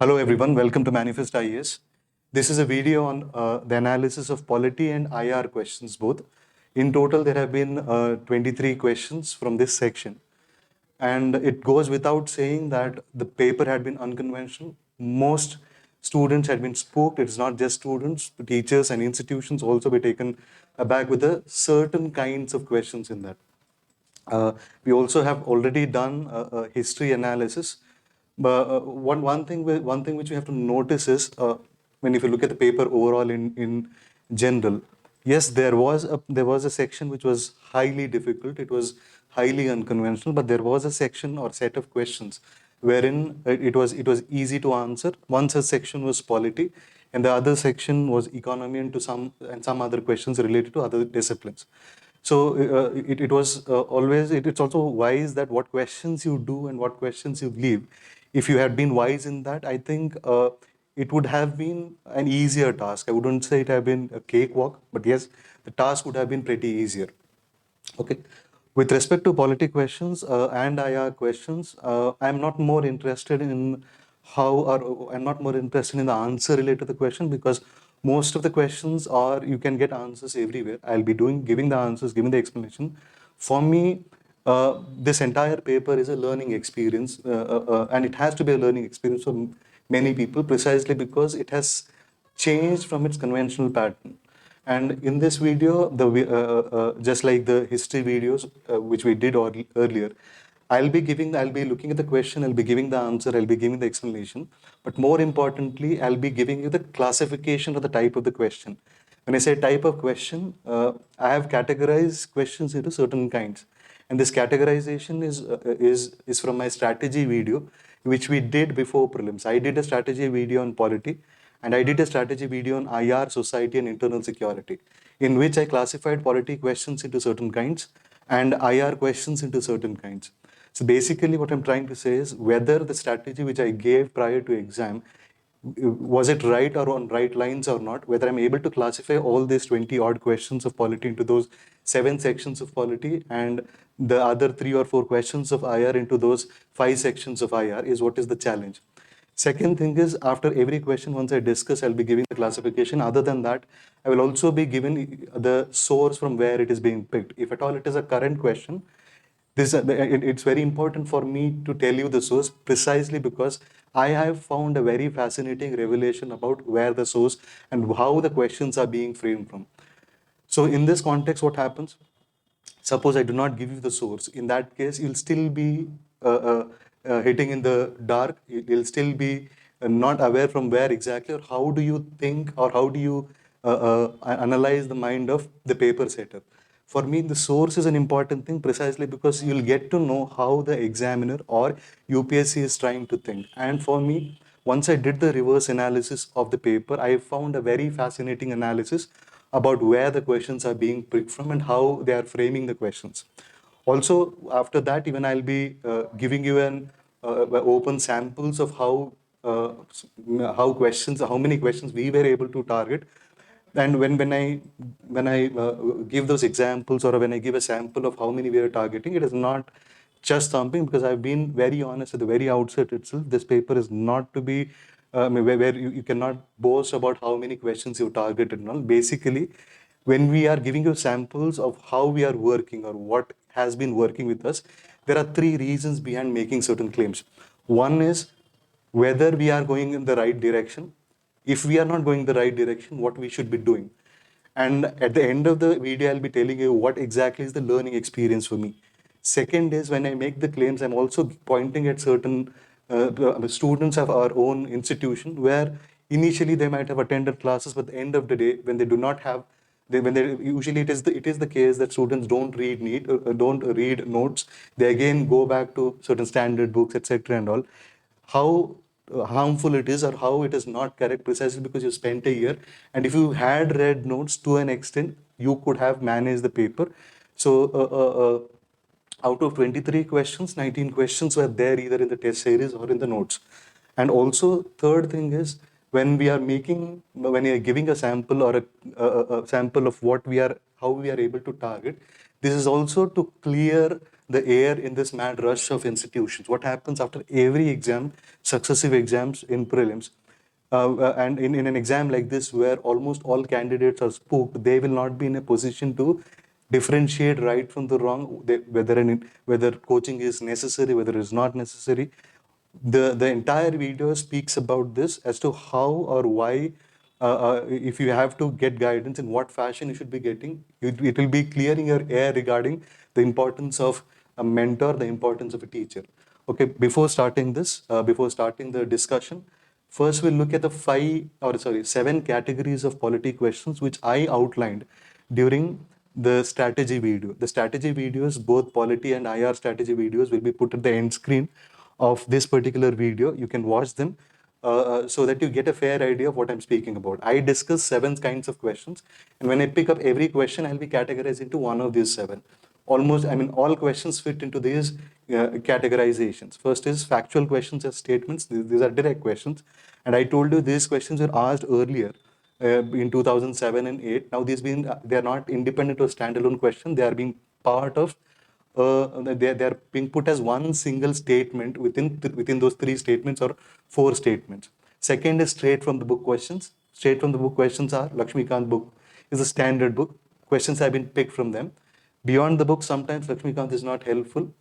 Hello everyone, welcome to Manifest IAS. This is a video on the analysis of polity and IR questions both. In total, there have been 23 questions from this section. And it goes without saying that the paper had been unconventional. Most students had been spooked. It's not just students, teachers and institutions also be taken aback with the certain kinds of questions in that. We also have already done a history analysis. But one thing which we have to notice is when if you look at the paper overall in general, yes, there was a section which was highly difficult. It was highly unconventional, but there was a section or set of questions wherein it was easy to answer. One such section was polity, and the other section was economy and some other questions related to other disciplines. So it was it's also wise that what questions you do and what questions you leave. If you had been wise in that, I think it would have been an easier task. I wouldn't say it have been a cakewalk, but yes, the task would have been pretty easier. Okay. With respect to polity questions and IR questions, I'm not more interested in how or I'm not more interested in the answer related to the question because most of the questions are you can get answers everywhere. I'll be giving the answers, giving the explanation. For me, this entire paper is a learning experience, and it has to be a learning experience for many people precisely because it has changed from its conventional pattern. And in this video, just like the history videos which we did earlier, I'll be looking at the question, I'll be giving the answer, I'll be giving the explanation. But more importantly, I'll be giving you the classification of the type of the question. When I say type of question, I have categorized questions into certain kinds. And this categorization is from my strategy video, which we did before prelims. I did a strategy video on polity, and I did a strategy video on IR, society, and internal security, in which I classified polity questions into certain kinds and IR questions into certain kinds. So basically, what I'm trying to say is whether the strategy which I gave prior to exam was it right or on right lines or not, whether I'm able to classify all these 20 odd questions of polity into those 7 sections of polity and the other 3 or 4 questions of IR into those 5 sections of IR is what is the challenge. Second thing is after every question, once I discuss, I'll be giving the classification. Other than that, I will also be given the source from where it is being picked. If at all it is a current question, it's very important for me to tell you the source precisely because I have found a very fascinating revelation about where the source and how the questions are being framed from. So in this context, what happens? Suppose I do not give you the source. In that case, you'll still be hitting in the dark. You'll still be not aware from where exactly or how do you think or how do you analyze the mind of the paper setter. For me, the source is an important thing precisely because you'll get to know how the examiner or UPSC is trying to think. And for me, once I did the reverse analysis of the paper, I found a very fascinating analysis about where the questions are being picked from and how they are framing the questions. Also, after that, even I'll be giving you an open samples of how many questions we were able to target. And when I give those examples or when I give a sample of how many we are targeting, it is not just something because I've been very honest at the very outset itself. This paper is not to be where you cannot boast about how many questions you targeted and all. Basically, when we are giving you samples of how we are working or what has been working with us, there are 3 reasons behind making certain claims. One is whether we are going in the right direction. If we are not going the right direction, what we should be doing. And at the end of the video, I'll be telling you what exactly is the learning experience for me. Second is when I make the claims, I'm also pointing at certain students of our own institution where initially they might have attended classes, but at the end of the day, when they do not have, when they usually it is the case that students don't read notes. They again go back to certain standard books, etc. and all. How harmful it is or how it is not correct precisely because you spent a year, and if you had read notes to an extent you could have managed the paper. So out of 23 questions, 19 questions were there either in the test series or in the notes. And also third thing is when you are giving a sample or a sample of what we are how we are able to target, this is also to clear the air in this mad rush of institutions. What happens after every exam, successive exams in prelims, and in an exam like this where almost all candidates are spooked, they will not be in a position to differentiate right from the wrong, whether coaching is necessary, whether it's not necessary. The entire video speaks about this as to how or why, if you have to get guidance, in what fashion you should be getting. It will be clearing your air regarding the importance of a mentor, the importance of a teacher. Okay, before starting the discussion, first we'll look at the seven categories of polity questions which I outlined during the strategy video. The strategy videos, both polity and IR strategy videos, will be put at the end screen of this particular video. You can watch them so that you get a fair idea of what I'm speaking about. I discuss seven kinds of questions, and when I pick up every question, I'll be categorized into one of these seven. All questions fit into these categorizations. First is factual questions as statements. These are direct questions. And I told you these questions were asked earlier in 2007 and 8. Now they are not independent or standalone questions. They are being part of they are being put as one single statement within those three statements or four statements. Second is straight from the book questions. Straight from the book questions are Lakshmikant book is a standard book. Questions have been picked from them. Beyond the book, sometimes Lakshmikant is not helpful.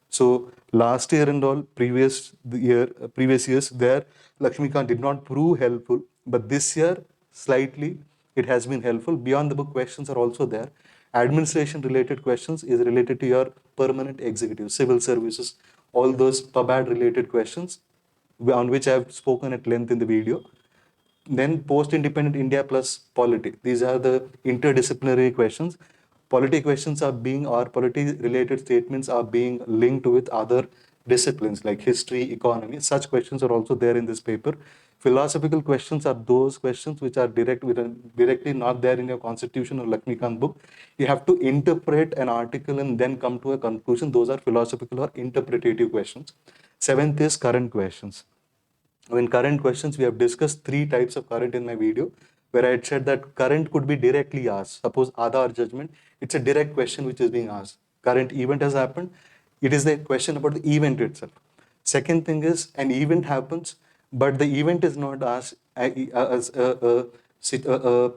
So last year and all previous years, there Lakshmikant did not prove helpful, but this year slightly it has been helpful. Beyond the book questions are also there. Administration related questions is related to your permanent executive, civil services, all those PABAD related questions on which I have spoken at length in the video. Then post-independent India plus polity. These are the interdisciplinary questions. Polity questions are being, or polity-related statements are being linked with other disciplines like history, economy. Such questions are also there in this paper. Philosophical questions are those questions which are directly not there in your constitution or Lakshmikant book. You have to interpret an article and then come to a conclusion. Those are philosophical or interpretative questions. Seventh is current questions. In current questions, we have discussed three types of current in my video, where I had said that current could be directly asked. Suppose Aadhaar judgment, it's a direct question which is being asked. Current event has happened. It is the question about the event itself. Second thing is an event happens, but the event is not asked as a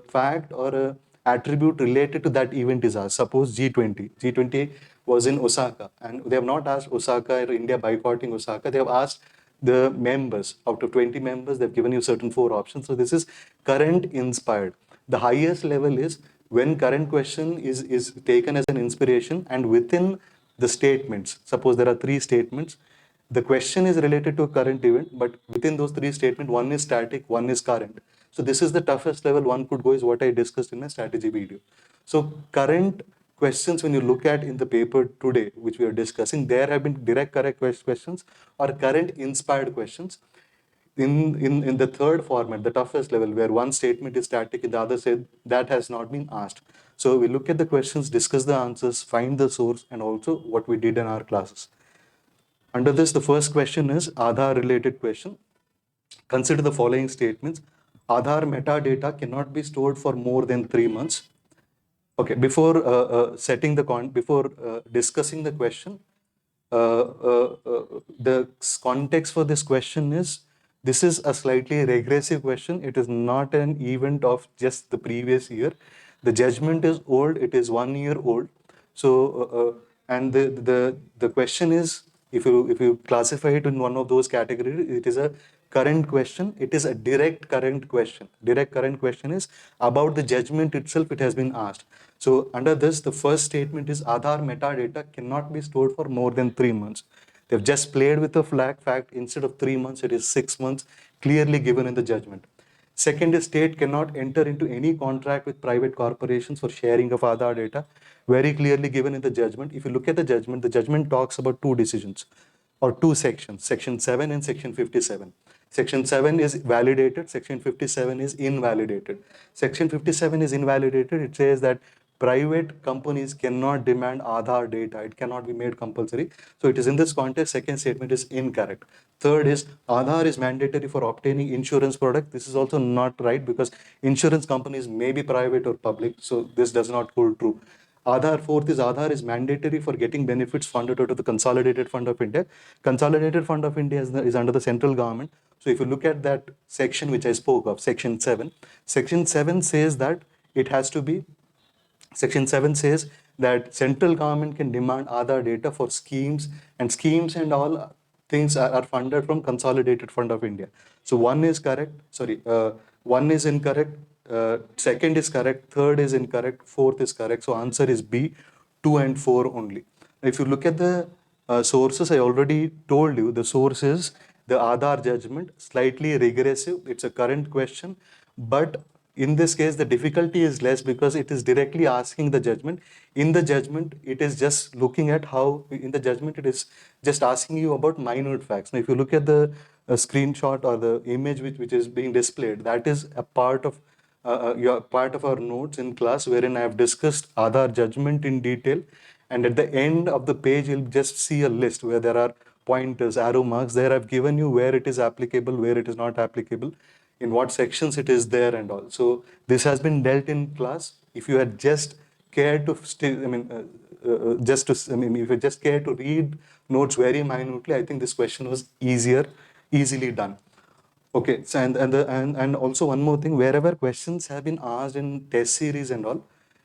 fact or a attribute related to that event is asked. Suppose G20. G20 was in Osaka, and they have not asked Osaka or India boycotting Osaka. They have asked the members. Out of 20 members, they've given you certain 4 options. So this is current inspired. The highest level is when current question is taken as an inspiration, and within the statements, suppose there are 3 statements, the question is related to a current event, but within those 3 statements, one is static, one is current. So this is the toughest level one could go, is what I discussed in my strategy video. So current questions, when you look at in the paper today, which we are discussing, there have been direct correct questions or current inspired questions. In the third format, the toughest level, where one statement is static and the other said, that has not been asked. So we look at the questions, discuss the answers, find the source, and also what we did in our classes. Under this, the first question is Aadhaar related question. Consider the following statements. Aadhaar metadata cannot be stored for more than 3 months. Okay, before discussing the question, the context for this question is, this is a slightly regressive question. It is not an event of just the previous year. The judgment is old. It is 1 year old. So, and the question is, if you classify it in one of those categories, it is a current question. It is a direct current question. Direct current question is about the judgment itself. It has been asked. So under this, the first statement is Aadhaar metadata cannot be stored for more than 3 months. They've just played with the flag fact. Instead of 3 months, it is 6 months, clearly given in the judgment. Second is state cannot enter into any contract with private corporations for sharing of Aadhaar data, very clearly given in the judgment. If you look at the judgment talks about 2 decisions or 2 sections, section 7 and section 57. Section 7 is validated, section 57 is invalidated. Section 57 is invalidated. It says that private companies cannot demand Aadhaar data. It cannot be made compulsory. So it is in this context, second statement is incorrect. Third is Aadhaar is mandatory for obtaining insurance product. This is also not right, because insurance companies may be private or public. So this does not hold true. Aadhaar, fourth is Aadhaar is mandatory for getting benefits funded out of the Consolidated Fund of India. Consolidated Fund of India is under the central government. So if you look at that section which I spoke of, Section 7 says that it has to be, Section 7 says that central government can demand Aadhaar data for schemes, and schemes and all things are funded from Consolidated Fund of India. So one is correct, one is incorrect, second is correct, third is incorrect, fourth is correct. So answer is B, 2 and 4 only. If you look at the sources, I already told you the source is the Aadhaar judgment, slightly regressive. It's a current question, but in this case, the difficulty is less because it is directly asking the judgment. In the judgment, it is just looking at how, in the judgment, it is just asking you about minute facts. Now, if you look at the screenshot or the image which is being displayed, that is a part of part of our notes in class wherein I have discussed Aadhaar judgment in detail. And at the end of the page, you'll just see a list where there are pointers, arrow marks. There I've given you where it is applicable, where it is not applicable, in what sections it is there and all. So this has been dealt in class. If you had just cared to if you just care to read notes very minutely, I think this question was easily done. Okay, so and also one more thing, wherever questions have been asked in test series and all,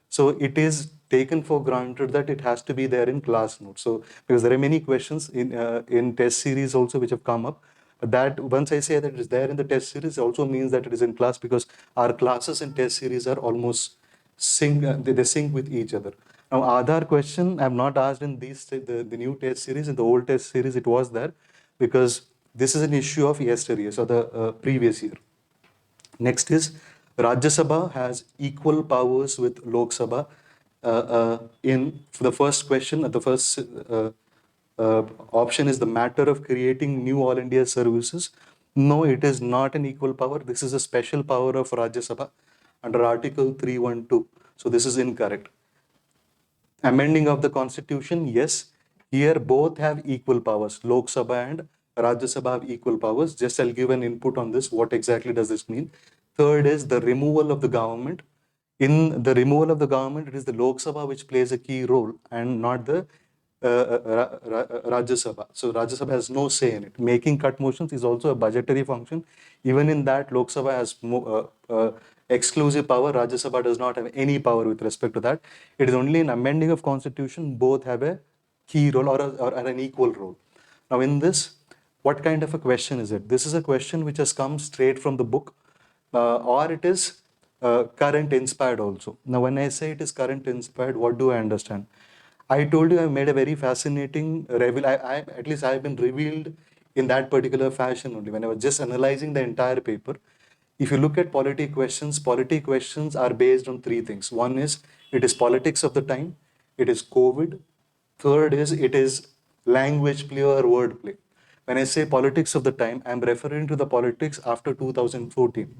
so it is taken for granted that it has to be there in class notes. So because there are many questions in test series also which have come up, that once I say that it is there in the test series, also means that it is in class, because our classes in test series are almost they sync with each other. Now Aadhaar question I have not asked in the new test series. In the old test series it was there, because this is an issue of yesterday, so the previous year. Next is Rajya Sabha has equal powers with Lok Sabha. In for the first question, the first option is the matter of creating new All India services. No, it is not an equal power. This is a special power of Rajya Sabha under Article 312. So this is incorrect. Amending of the constitution, yes, here both have equal powers. Lok Sabha and Rajya Sabha have equal powers. Just I'll give an input on this. What exactly does this mean? Third is the removal of the government. In the removal of the government, it is the Lok Sabha which plays a key role and not the Rajya Sabha. So Rajya Sabha has no say in it. Making cut motions is also a budgetary function. Even in that, Lok Sabha has exclusive power. Rajya Sabha does not have any power with respect to that. It is only in amending of constitution both have a key role or an equal role. Now in this, what kind of a question is it? This is a question which has come straight from the book, or it is current inspired also. Now when I say it is current inspired, what do I understand? I told you I made a very fascinating reveal. At least I have been revealed in that particular fashion only. When I was just analyzing the entire paper, if you look at polity questions are based on three things. One is it is politics of the time, it is COVID. Third is it is language play or word play. When I say politics of the time, I'm referring to the politics after 2014.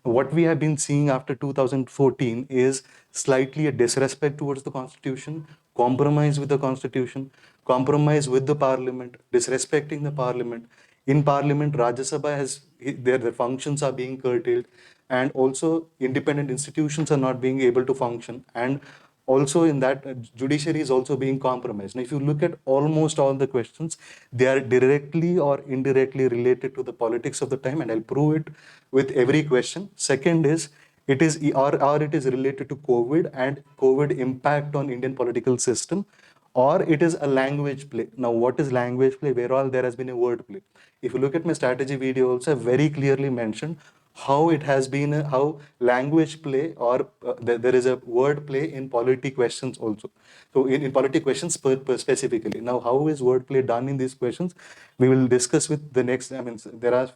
What we have been seeing after 2014 is slightly a disrespect towards the constitution, compromise with the constitution, compromise with the parliament, disrespecting the parliament. In parliament, Rajya Sabha has their functions are being curtailed, and also independent institutions are not being able to function, and also in that judiciary is also being compromised. Now, if you look at almost all the questions, they are directly or indirectly related to the politics of the time, and I'll prove it with every question. Second is it is or it is related to COVID and COVID impact on Indian political system, or it is a language play. Now, what is language play? Where all there has been a word play. If you look at my strategy video also, I very clearly mentioned how it has been, how language play or there is a word play in polity questions also. So in polity questions specifically. Now, how is word play done in these questions? We will discuss with the next, there are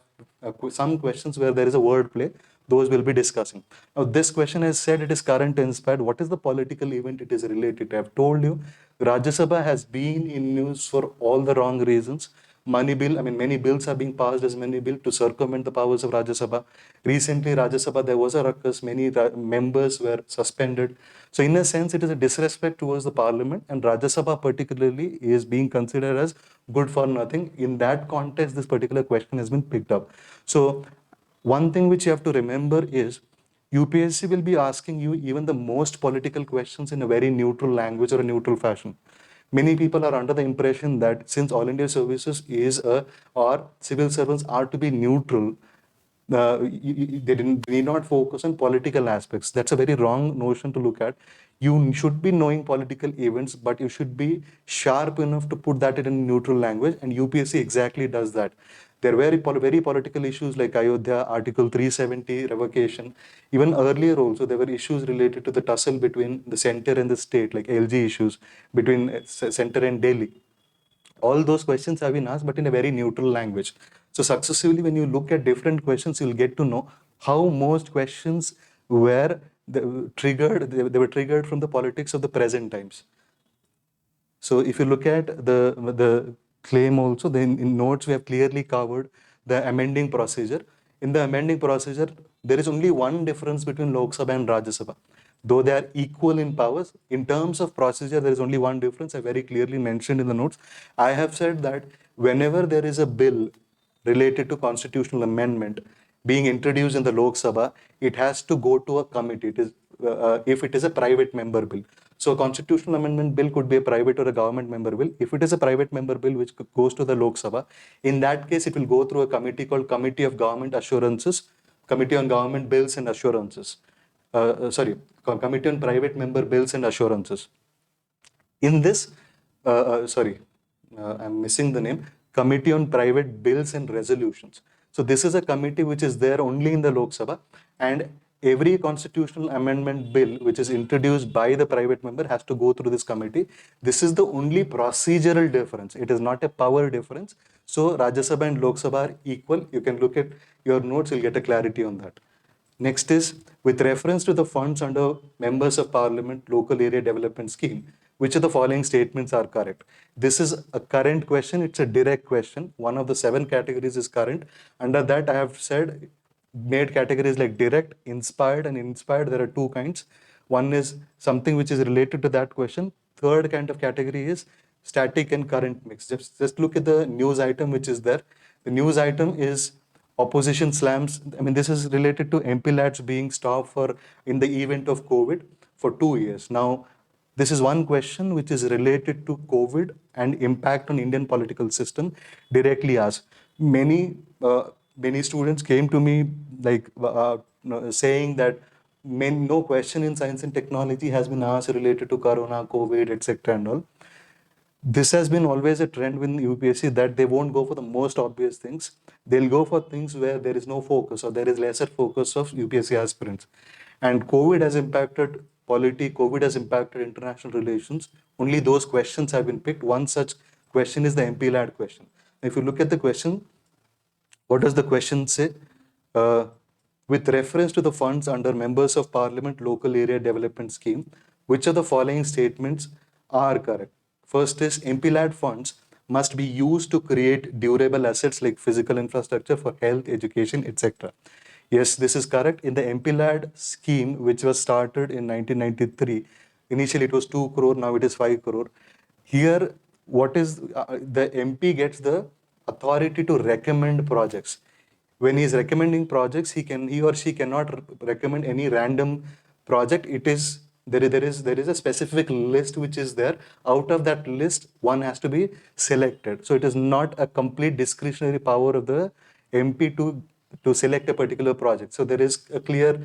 some questions where there is a word play. Those we'll be discussing. Now, this question has said it is current inspired. What is the political event it is related to? I've told you, Rajya Sabha has been in news for all the wrong reasons. Money bill, many bills are being passed as money bill to circumvent the powers of Rajya Sabha. Recently, Rajya Sabha, there was a ruckus, many members were suspended. So in a sense, it is a disrespect towards the parliament, and Rajya Sabha particularly is being considered as good for nothing. In that context, this particular question has been picked up. So one thing which you have to remember is UPSC will be asking you even the most political questions in a very neutral language or a neutral fashion. Many people are under the impression that since All India Services is or civil servants are to be neutral, they need not focus on political aspects. That's a very wrong notion to look at. You should be knowing political events, but you should be sharp enough to put that in a neutral language, and UPSC exactly does that. There were very political issues like Ayodhya, Article 370 revocation. Even earlier also, there were issues related to the tussle between the center and the state, like LG issues between center and Delhi. All those questions have been asked, but in a very neutral language. So successively, when you look at different questions, you'll get to know how most questions were triggered. They were triggered from the politics of the present times. So if you look at the claim also, then in notes we have clearly covered the amending procedure. In the amending procedure, there is only one difference between Lok Sabha and Rajya Sabha. Though they are equal in powers, in terms of procedure, there is only one difference. I very clearly mentioned in the notes. I have said that whenever there is a bill related to constitutional amendment being introduced in the Lok Sabha, it has to go to a committee. It is if it is a private member bill. So a constitutional amendment bill could be a private or a government member bill. If it is a private member bill which goes to the Lok Sabha, in that case, it will go through a committee called Committee of Government Assurances, Committee on Government Bills and Assurances. Committee on Private Member Bills and Assurances. In this, I'm missing the name, Committee on Private Bills and Resolutions. So this is a committee which is there only in the Lok Sabha, and every constitutional amendment bill which is introduced by the private member has to go through this committee. This is the only procedural difference. It is not a power difference. So Rajya Sabha and Lok Sabha are equal. You can look at your notes, you'll get a clarity on that. Next is, with reference to the funds under Members of Parliament Local Area Development Scheme, which of the following statements are correct? This is a current question. It's a direct question. One of the 7 categories is current. Under that, I have said, made categories like direct, inspired, and inspired. There are 2 kinds. One is something which is related to that question. Third kind of category is static and current mix. Just look at the news item which is there. The news item is opposition slams. I mean, this is related to MP lads being stopped in the event of COVID for 2 years. Now, this is one question which is related to COVID and impact on Indian political system directly asked. Many students came to me like saying that no question in science and technology has been asked related to Corona, COVID, etc. and all. This has been always a trend with UPSC that they won't go for the most obvious things. They'll go for things where there is no focus or there is lesser focus of UPSC aspirants. And COVID has impacted polity, COVID has impacted international relations. Only those questions have been picked. One such question is the MP lad question. If you look at the question, what does the question say? With reference to the funds under Members of Parliament Local Area Development Scheme, which of the following statements are correct? First is MPLAD funds must be used to create durable assets like physical infrastructure for health, education, etc. Yes, this is correct. In the MPLAD scheme, which was started in 1993, initially it was 2 crore, now it is 5 crore. Here, what is the MP gets the authority to recommend projects. When he is recommending projects, he or she cannot recommend any random project. It is there is a specific list which is there. Out of that list, one has to be selected. So it is not a complete discretionary power of the MP to select a particular project. So there is a clear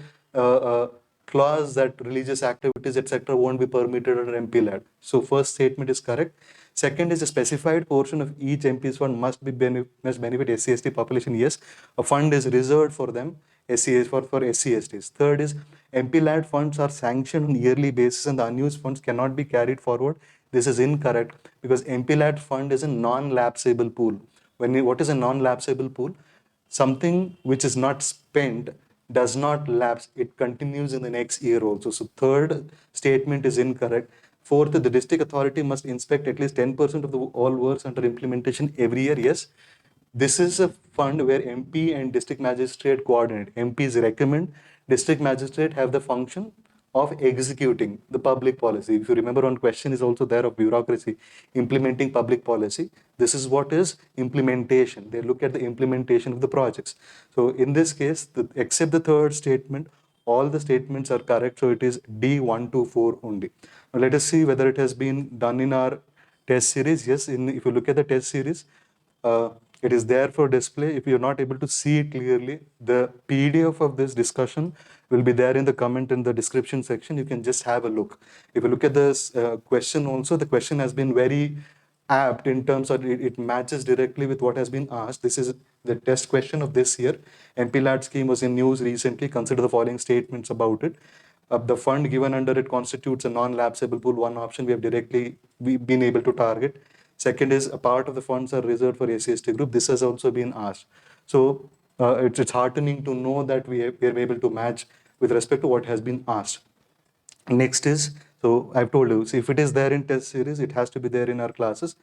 clause that religious activities, etc., won't be permitted under MP-led. So first statement is correct. Second is a specified portion of each MP's fund must benefit SC/ST population. Yes, a fund is reserved for them, for SC/STs. Third is MP-led funds are sanctioned on yearly basis and the unused funds cannot be carried forward. This is incorrect because MP-led fund is a non-lapsable pool. What is a non-lapsable pool? Something which is not spent does not lapse, it continues in the next year also. So third statement is incorrect. Fourth, the district authority must inspect at least 10% of all works under implementation every year. Yes, this is a fund where MP and district magistrate coordinate. MPs recommend, district magistrate have the function of executing the public policy. If you remember, one question is also there of bureaucracy, implementing public policy. This is what is implementation. They look at the implementation of the projects. So in this case, except the third statement, all the statements are correct. So it is D124 only. Now let us see whether it has been done in our test series. Yes, if you look at the test series, it is there for display. If you're not able to see it clearly, the PDF of this discussion will be there in the comment in the description section. You can just have a look. If you look at this question also, the question has been very apt in terms of it matches directly with what has been asked. This is the test question of this year. MPLAD scheme was in news recently. Consider the following statements about it. The fund given under it constitutes a non-lapsable pool. One option we've been able to target. Second is a part of the funds are reserved for SC/ST group. This has also been asked. So it's heartening to know that we are able to match with respect to what has been asked. Next is, so I've told you, see if it is there in test series, it has to be there in our classes.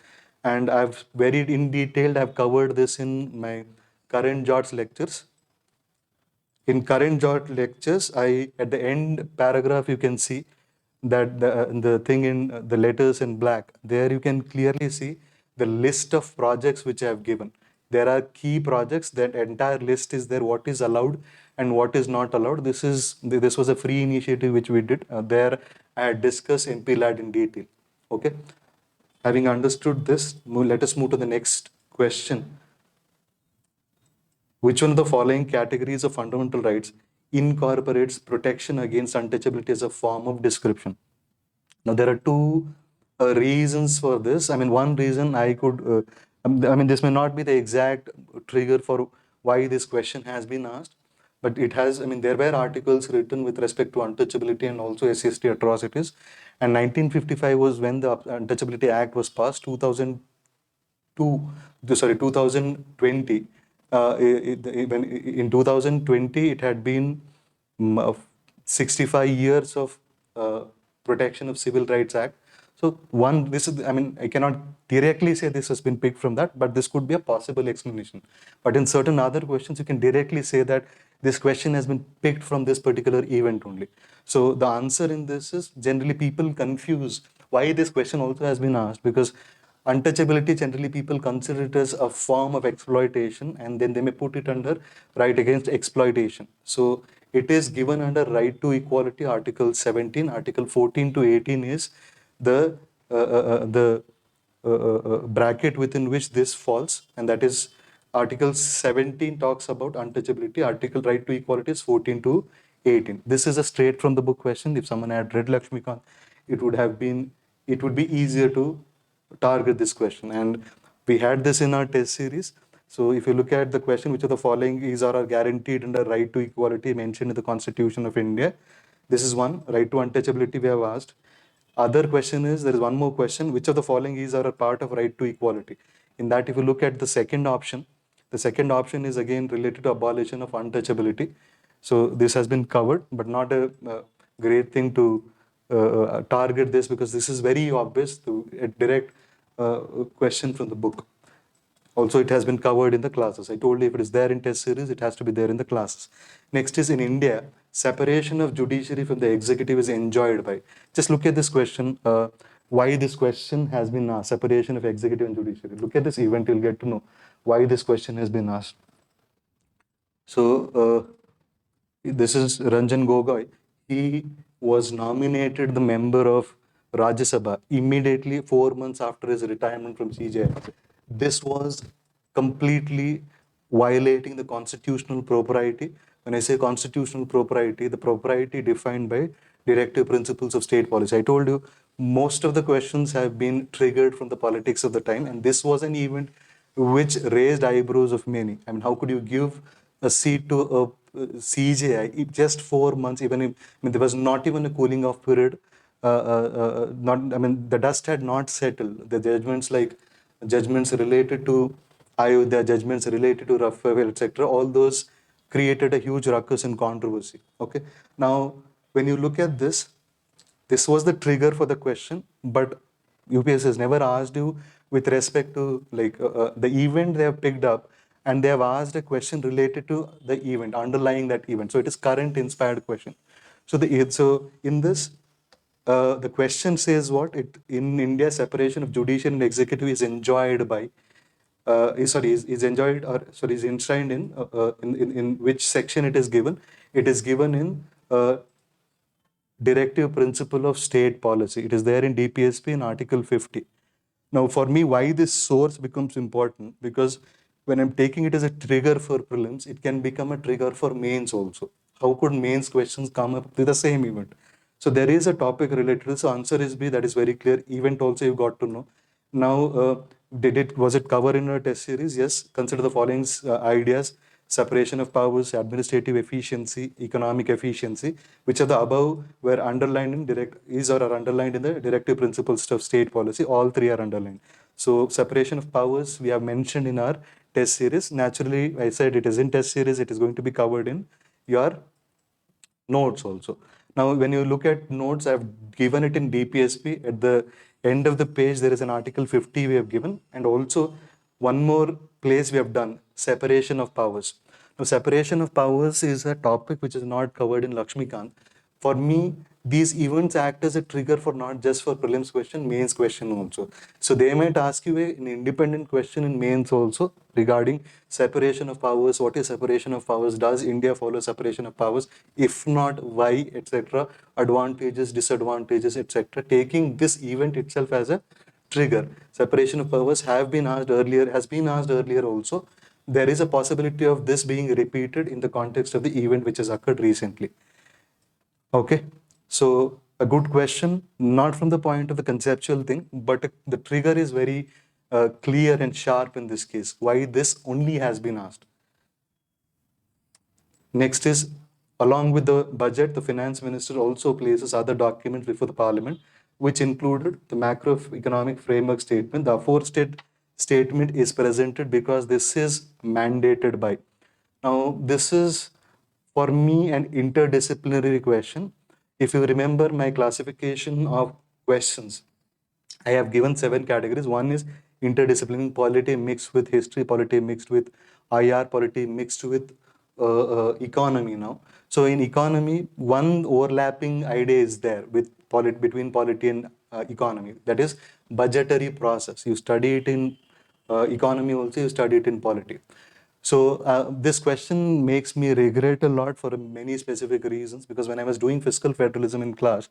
And I've very in detail, I've covered this in my current JOTS lectures. In current JOT lectures, at the end paragraph, you can see that the thing in the letters in black, there you can clearly see the list of projects which I have given. There are key projects, that entire list is there, what is allowed and what is not allowed. This was a free initiative which we did. There I had discussed MPLAD in detail. Okay. Having understood this, let us move to the next question. Which one of the following categories of fundamental rights incorporates protection against untouchability as a form of description? Now, there are two reasons for this. I mean, one reason this may not be the exact trigger for why this question has been asked, but it has, there were articles written with respect to untouchability and also SCST atrocities. And 1955 was when the Untouchability Act was passed. 2020. In 2020, it had been 65 years of Protection of Civil Rights Act. So I cannot directly say this has been picked from that, but this could be a possible explanation. But in certain other questions, you can directly say that this question has been picked from this particular event only. So the answer in this is, generally people confuse why this question also has been asked, because untouchability, generally people consider it as a form of exploitation, and then they may put it under right against exploitation. So it is given under right to equality, Article 17. Article 14 to 18 is the bracket within which this falls, and that is Article 17 talks about untouchability. Article right to equality is 14 to 18. This is a straight from the book question. If someone had read Lakshmikant, it would be easier to target this question. And we had this in our test series. So if you look at the question, which of the following is or are guaranteed under right to equality mentioned in the Constitution of India? This is one. Right to untouchability we have asked. Other question is, there is one more question, which of the following is or a part of right to equality? In that, if you look at the second option is again related to abolition of untouchability. So this has been covered, but not a great thing to target this, because this is very obvious to a direct question from the book. Also, it has been covered in the classes. I told you, if it is there in test series, it has to be there in the classes. Next is, in India, separation of judiciary from the executive is enjoyed by. Just look at this question, why this question has been asked, separation of executive and judiciary. Look at this event, you'll get to know why this question has been asked. So, this is Ranjan Gogoi. He was nominated the member of Rajya Sabha immediately 4 months after his retirement from CJI. This was completely violating the constitutional propriety. When I say constitutional propriety, the propriety defined by directive principles of state policy. I told you most of the questions have been triggered from the politics of the time, and this was an event which raised eyebrows of many. I mean, how could you give a seat to a CJI just 4 months? There was not even a cooling off period. The dust had not settled. The judgments related to Ayodhya, judgments related to Rafael, etc., all those created a huge ruckus and controversy. Okay. Now, when you look at this was the trigger for the question, but UPS has never asked you with respect to the event they have picked up, and they have asked a question related to the event, underlying that event. So it is current inspired question. So in this, the question says what? In India, separation of judicial and executive is enjoyed by, is enshrined in which section it is given? It is given in directive principle of state policy. It is there in DPSP in Article 50. Now, for me, why this source becomes important? Because when I'm taking it as a trigger for prelims, it can become a trigger for mains also. How could mains questions come up with the same event? So there is a topic related to this. So answer is B, that is very clear. Event also you got to know. Now, was it covered in a test series? Yes. Consider the following ideas: separation of powers, administrative efficiency, economic efficiency, which are the above were underlined in are underlined in the directive principles of state policy. All three are underlined. So separation of powers we have mentioned in our test series. Naturally, I said it is in test series. It is going to be covered in your notes also. Now, when you look at notes, I've given it in DPSP. At the end of the page, there is an Article 50 we have given, and also one more place we have done, separation of powers. Now, separation of powers is a topic which is not covered in Lakshmikant. For me, these events act as a trigger for not just for prelims question, mains question also. So they might ask you an independent question in mains also regarding separation of powers. What is separation of powers? Does India follow separation of powers? If not, why, etc. Advantages, disadvantages, etc. Taking this event itself as a trigger. Separation of powers has been asked earlier also. There is a possibility of this being repeated in the context of the event which has occurred recently. Okay, so a good question, not from the point of the conceptual thing, but the trigger is very clear and sharp in this case. Why this only has been asked. Next is, along with the budget, the finance minister also places other documents before the parliament, which included the macroeconomic framework statement. The aforesaid statement is presented because this is mandated by. Now, this is for me an interdisciplinary question. If you remember my classification of questions, I have given 7 categories. One is interdisciplinary polity mixed with history, polity mixed with IR, polity mixed with economy now. So in economy, one overlapping idea is there with between polity and economy. That is budgetary process. You study it in economy also, you study it in polity. So this question makes me regret a lot for many specific reasons, because when I was doing fiscal federalism in class,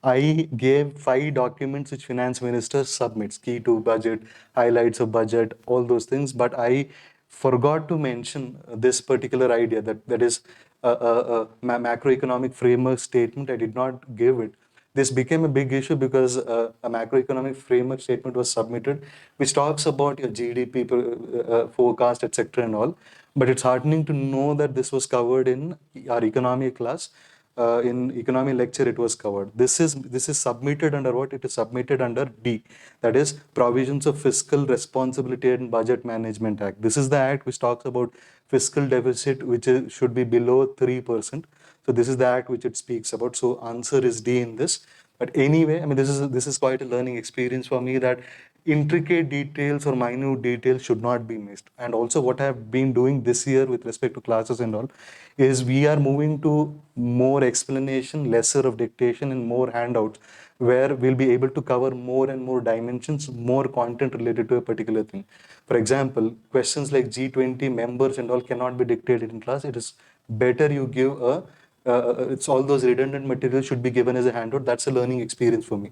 I gave 5 documents which finance minister submits, key to budget, highlights of budget, all those things. But I forgot to mention this particular idea that is a macroeconomic framework statement. I did not give it. This became a big issue because a macroeconomic framework statement was submitted, which talks about your GDP forecast, etc. and all. But it's heartening to know that this was covered in our economy class. In economy lecture, it was covered. This is submitted under what? It is submitted under D, that is Provisions of Fiscal Responsibility and Budget Management Act. This is the act which talks about fiscal deficit, which should be below 3%. So this is the act which it speaks about. So answer is D in this. But anyway, I mean, this is quite a learning experience for me, that intricate details or minute details should not be missed. And also what I have been doing this year with respect to classes and all is we are moving to more explanation, lesser of dictation, and more handouts, where we'll be able to cover more and more dimensions, more content related to a particular thing. For example, questions like G20 members and all cannot be dictated in class. It is better you give it's all those redundant materials should be given as a handout. That's a learning experience for me.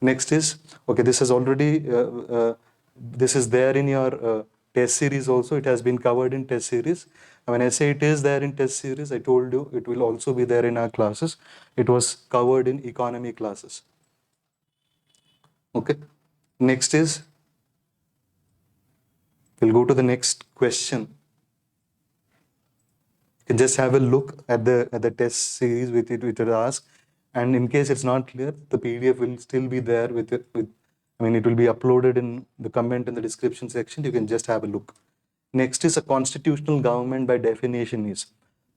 Next is, okay, this is already, this is there in your test series also. It has been covered in test series. And when I say it is there in test series, I told you it will also be there in our classes. It was covered in economy classes. Okay. Next is, we'll go to the next question. You can just have a look at the test series with it asked. And in case it's not clear, the PDF will still be there with I mean, it will be uploaded in the comment in the description section. You can just have a look. Next is, a constitutional government by definition is.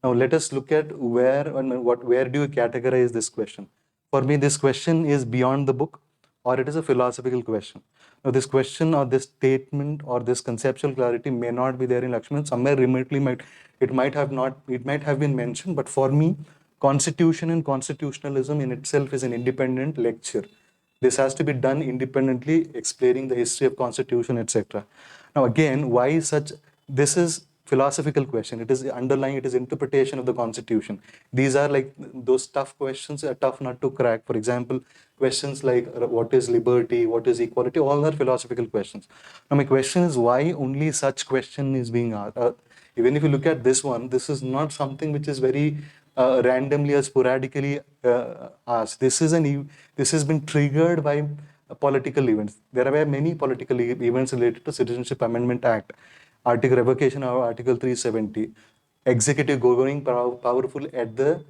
Now let us look at where do you categorize this question. For me, this question is beyond the book, or it is a philosophical question. Now this question or this statement or this conceptual clarity may not be there in Lakshman. Somewhere remotely it might have been mentioned, but for me, constitution and constitutionalism in itself is an independent lecture. This has to be done independently, explaining the history of constitution, etc. Now again, why such, this is philosophical question. It is underlying, it is interpretation of the constitution. These are like those tough questions, a tough nut to crack. For example, questions like what is liberty, what is equality, all are philosophical questions. Now my question is, why only such question is being asked? Even if you look at this one, this is not something which is very randomly or sporadically asked. This has been triggered by political events. There are many political events related to Citizenship Amendment Act, Article revocation of Article 370, executive growing powerful at the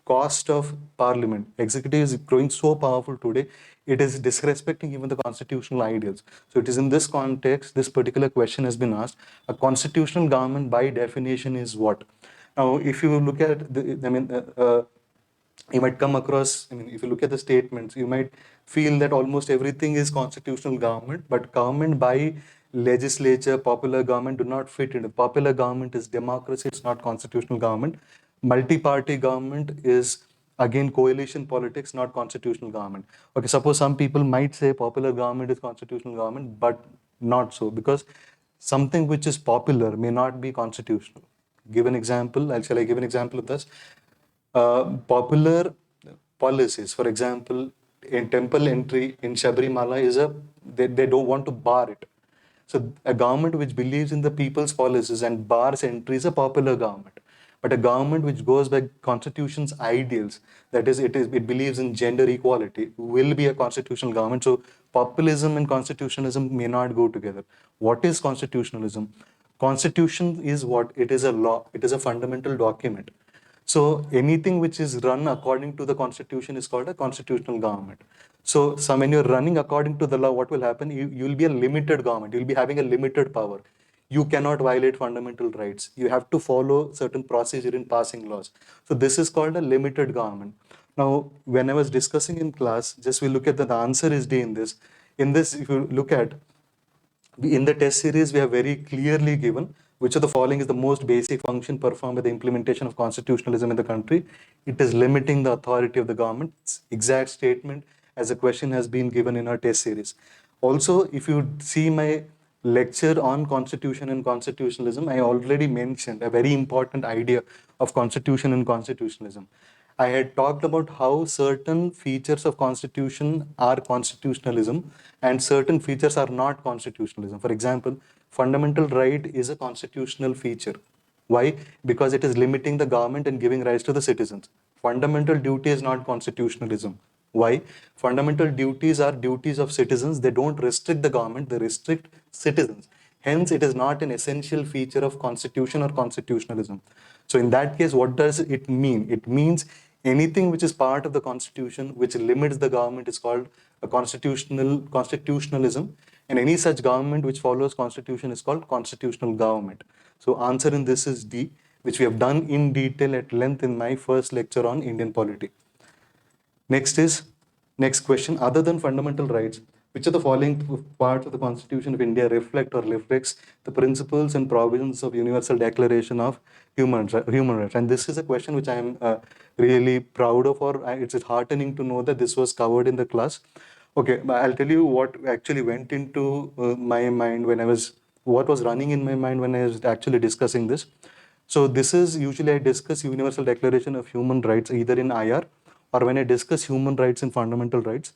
cost of parliament. Executive is growing so powerful today, it is disrespecting even the constitutional ideals. So it is in this context, this particular question has been asked. A constitutional government by definition is what? Now, if you look at you might come across, if you look at the statements, you might feel that almost everything is constitutional government, but government by legislature, popular government do not fit into. Popular government is democracy, it's not constitutional government. Multi-party government is again coalition politics, not constitutional government. Okay, suppose some people might say popular government is constitutional government, but not so, because something which is popular may not be constitutional. Give an example. Shall I give an example of this? Popular policies, for example, in temple entry in Sabrimala they don't want to bar it. So a government which believes in the people's policies and bars entry is a popular government. But a government which goes by constitution's ideals, that is, it believes in gender equality, will be a constitutional government. So populism and constitutionalism may not go together. What is constitutionalism? Constitution is what? It is a law. It is a fundamental document. So anything which is run according to the constitution is called a constitutional government. So when you're running according to the law, what will happen? You'll be a limited government. You'll be having a limited power. You cannot violate fundamental rights. You have to follow certain procedure in passing laws. So this is called a limited government. Now, when I was discussing in class, just we look at the answer is D in this. In this, if you look at, in the test series, we have very clearly given which of the following is the most basic function performed by the implementation of constitutionalism in the country. It is limiting the authority of the government. Exact statement as a question has been given in our test series. Also, if you see my lecture on constitution and constitutionalism, I already mentioned a very important idea of constitution and constitutionalism. I had talked about how certain features of constitution are constitutionalism and certain features are not constitutionalism. For example, fundamental right is a constitutional feature. Why? Because it is limiting the government and giving rights to the citizens. Fundamental duty is not constitutionalism. Why? Fundamental duties are duties of citizens. They don't restrict the government, they restrict citizens. Hence, it is not an essential feature of constitution or constitutionalism. So in that case, what does it mean? It means anything which is part of the constitution which limits the government is called a constitutionalism, and any such government which follows constitution is called constitutional government. So answer in this is D, which we have done in detail at length in my first lecture on Indian polity. Next question, other than fundamental rights, which of the following parts of the Constitution of India reflect or reflects the principles and provisions of Universal Declaration of Human Rights? And this is a question which I am really proud of, or it's heartening to know that this was covered in the class. Okay, I'll tell you what actually went into my mind what was running in my mind when I was actually discussing this. So this is usually I discuss Universal Declaration of Human Rights either in IR or when I discuss human rights and fundamental rights,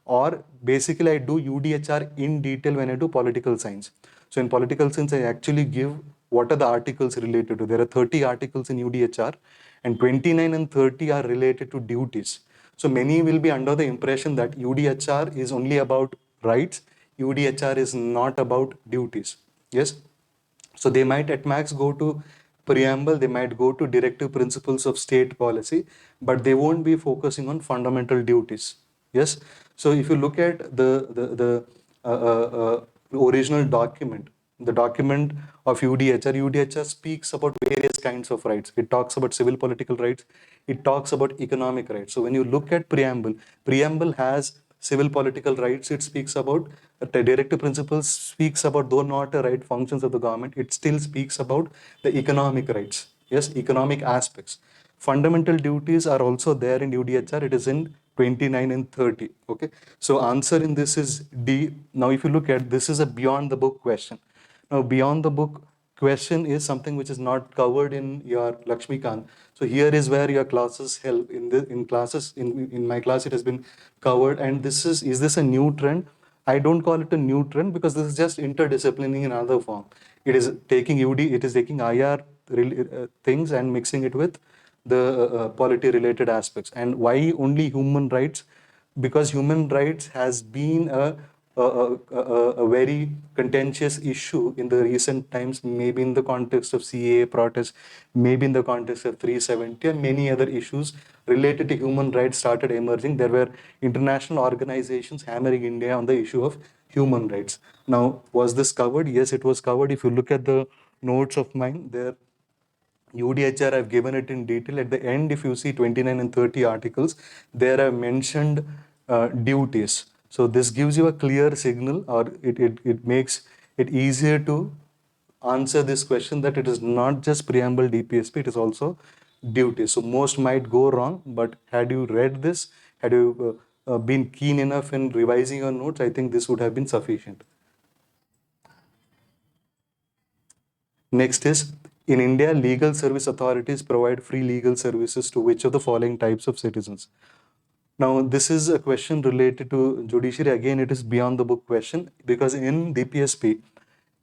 or basically I do UDHR in detail when I do political science. So in political science, I actually give what are the articles related to. There are 30 articles in UDHR and 29 and 30 are related to duties. So many will be under the impression that UDHR is only about rights, UDHR is not about duties. Yes. So they might at max go to preamble, they might go to directive principles of state policy, but they won't be focusing on fundamental duties. Yes. So if you look at the original document, the document of UDHR, UDHR speaks about various kinds of rights. It talks about civil political rights. It talks about economic rights. So when you look at preamble has civil political rights. It speaks about the directive principles, speaks about though not the right functions of the government, it still speaks about the economic rights. Yes, economic aspects. Fundamental duties are also there in UDHR. It is in 29 and 30. Okay. So answer in this is D. Now, if you look at this is a beyond the book question. Now, beyond the book question is something which is not covered in your Lakshmikant. So here is where your classes help. In my class it has been covered, and is this a new trend? I don't call it a new trend because this is just interdisciplining in another form. It is taking it is taking IR things and mixing it with the polity related aspects. And why only human rights? Because human rights has been a very contentious issue in the recent times, maybe in the context of CAA protests, maybe in the context of 370, and many other issues related to human rights started emerging. There were international organizations hammering India on the issue of human rights. Now, was this covered? Yes, it was covered. If you look at the notes of mine, there UDHR, I've given it in detail. At the end, if you see 29 and 30 articles, there are mentioned duties. So this gives you a clear signal, or it makes it easier to answer this question that it is not just preamble DPSP, it is also duties. So most might go wrong, but had you read this, had you been keen enough in revising your notes, I think this would have been sufficient. Next is, in India, legal service authorities provide free legal services to which of the following types of citizens? Now, this is a question related to judiciary. Again, it is beyond the book question, because in DPSP,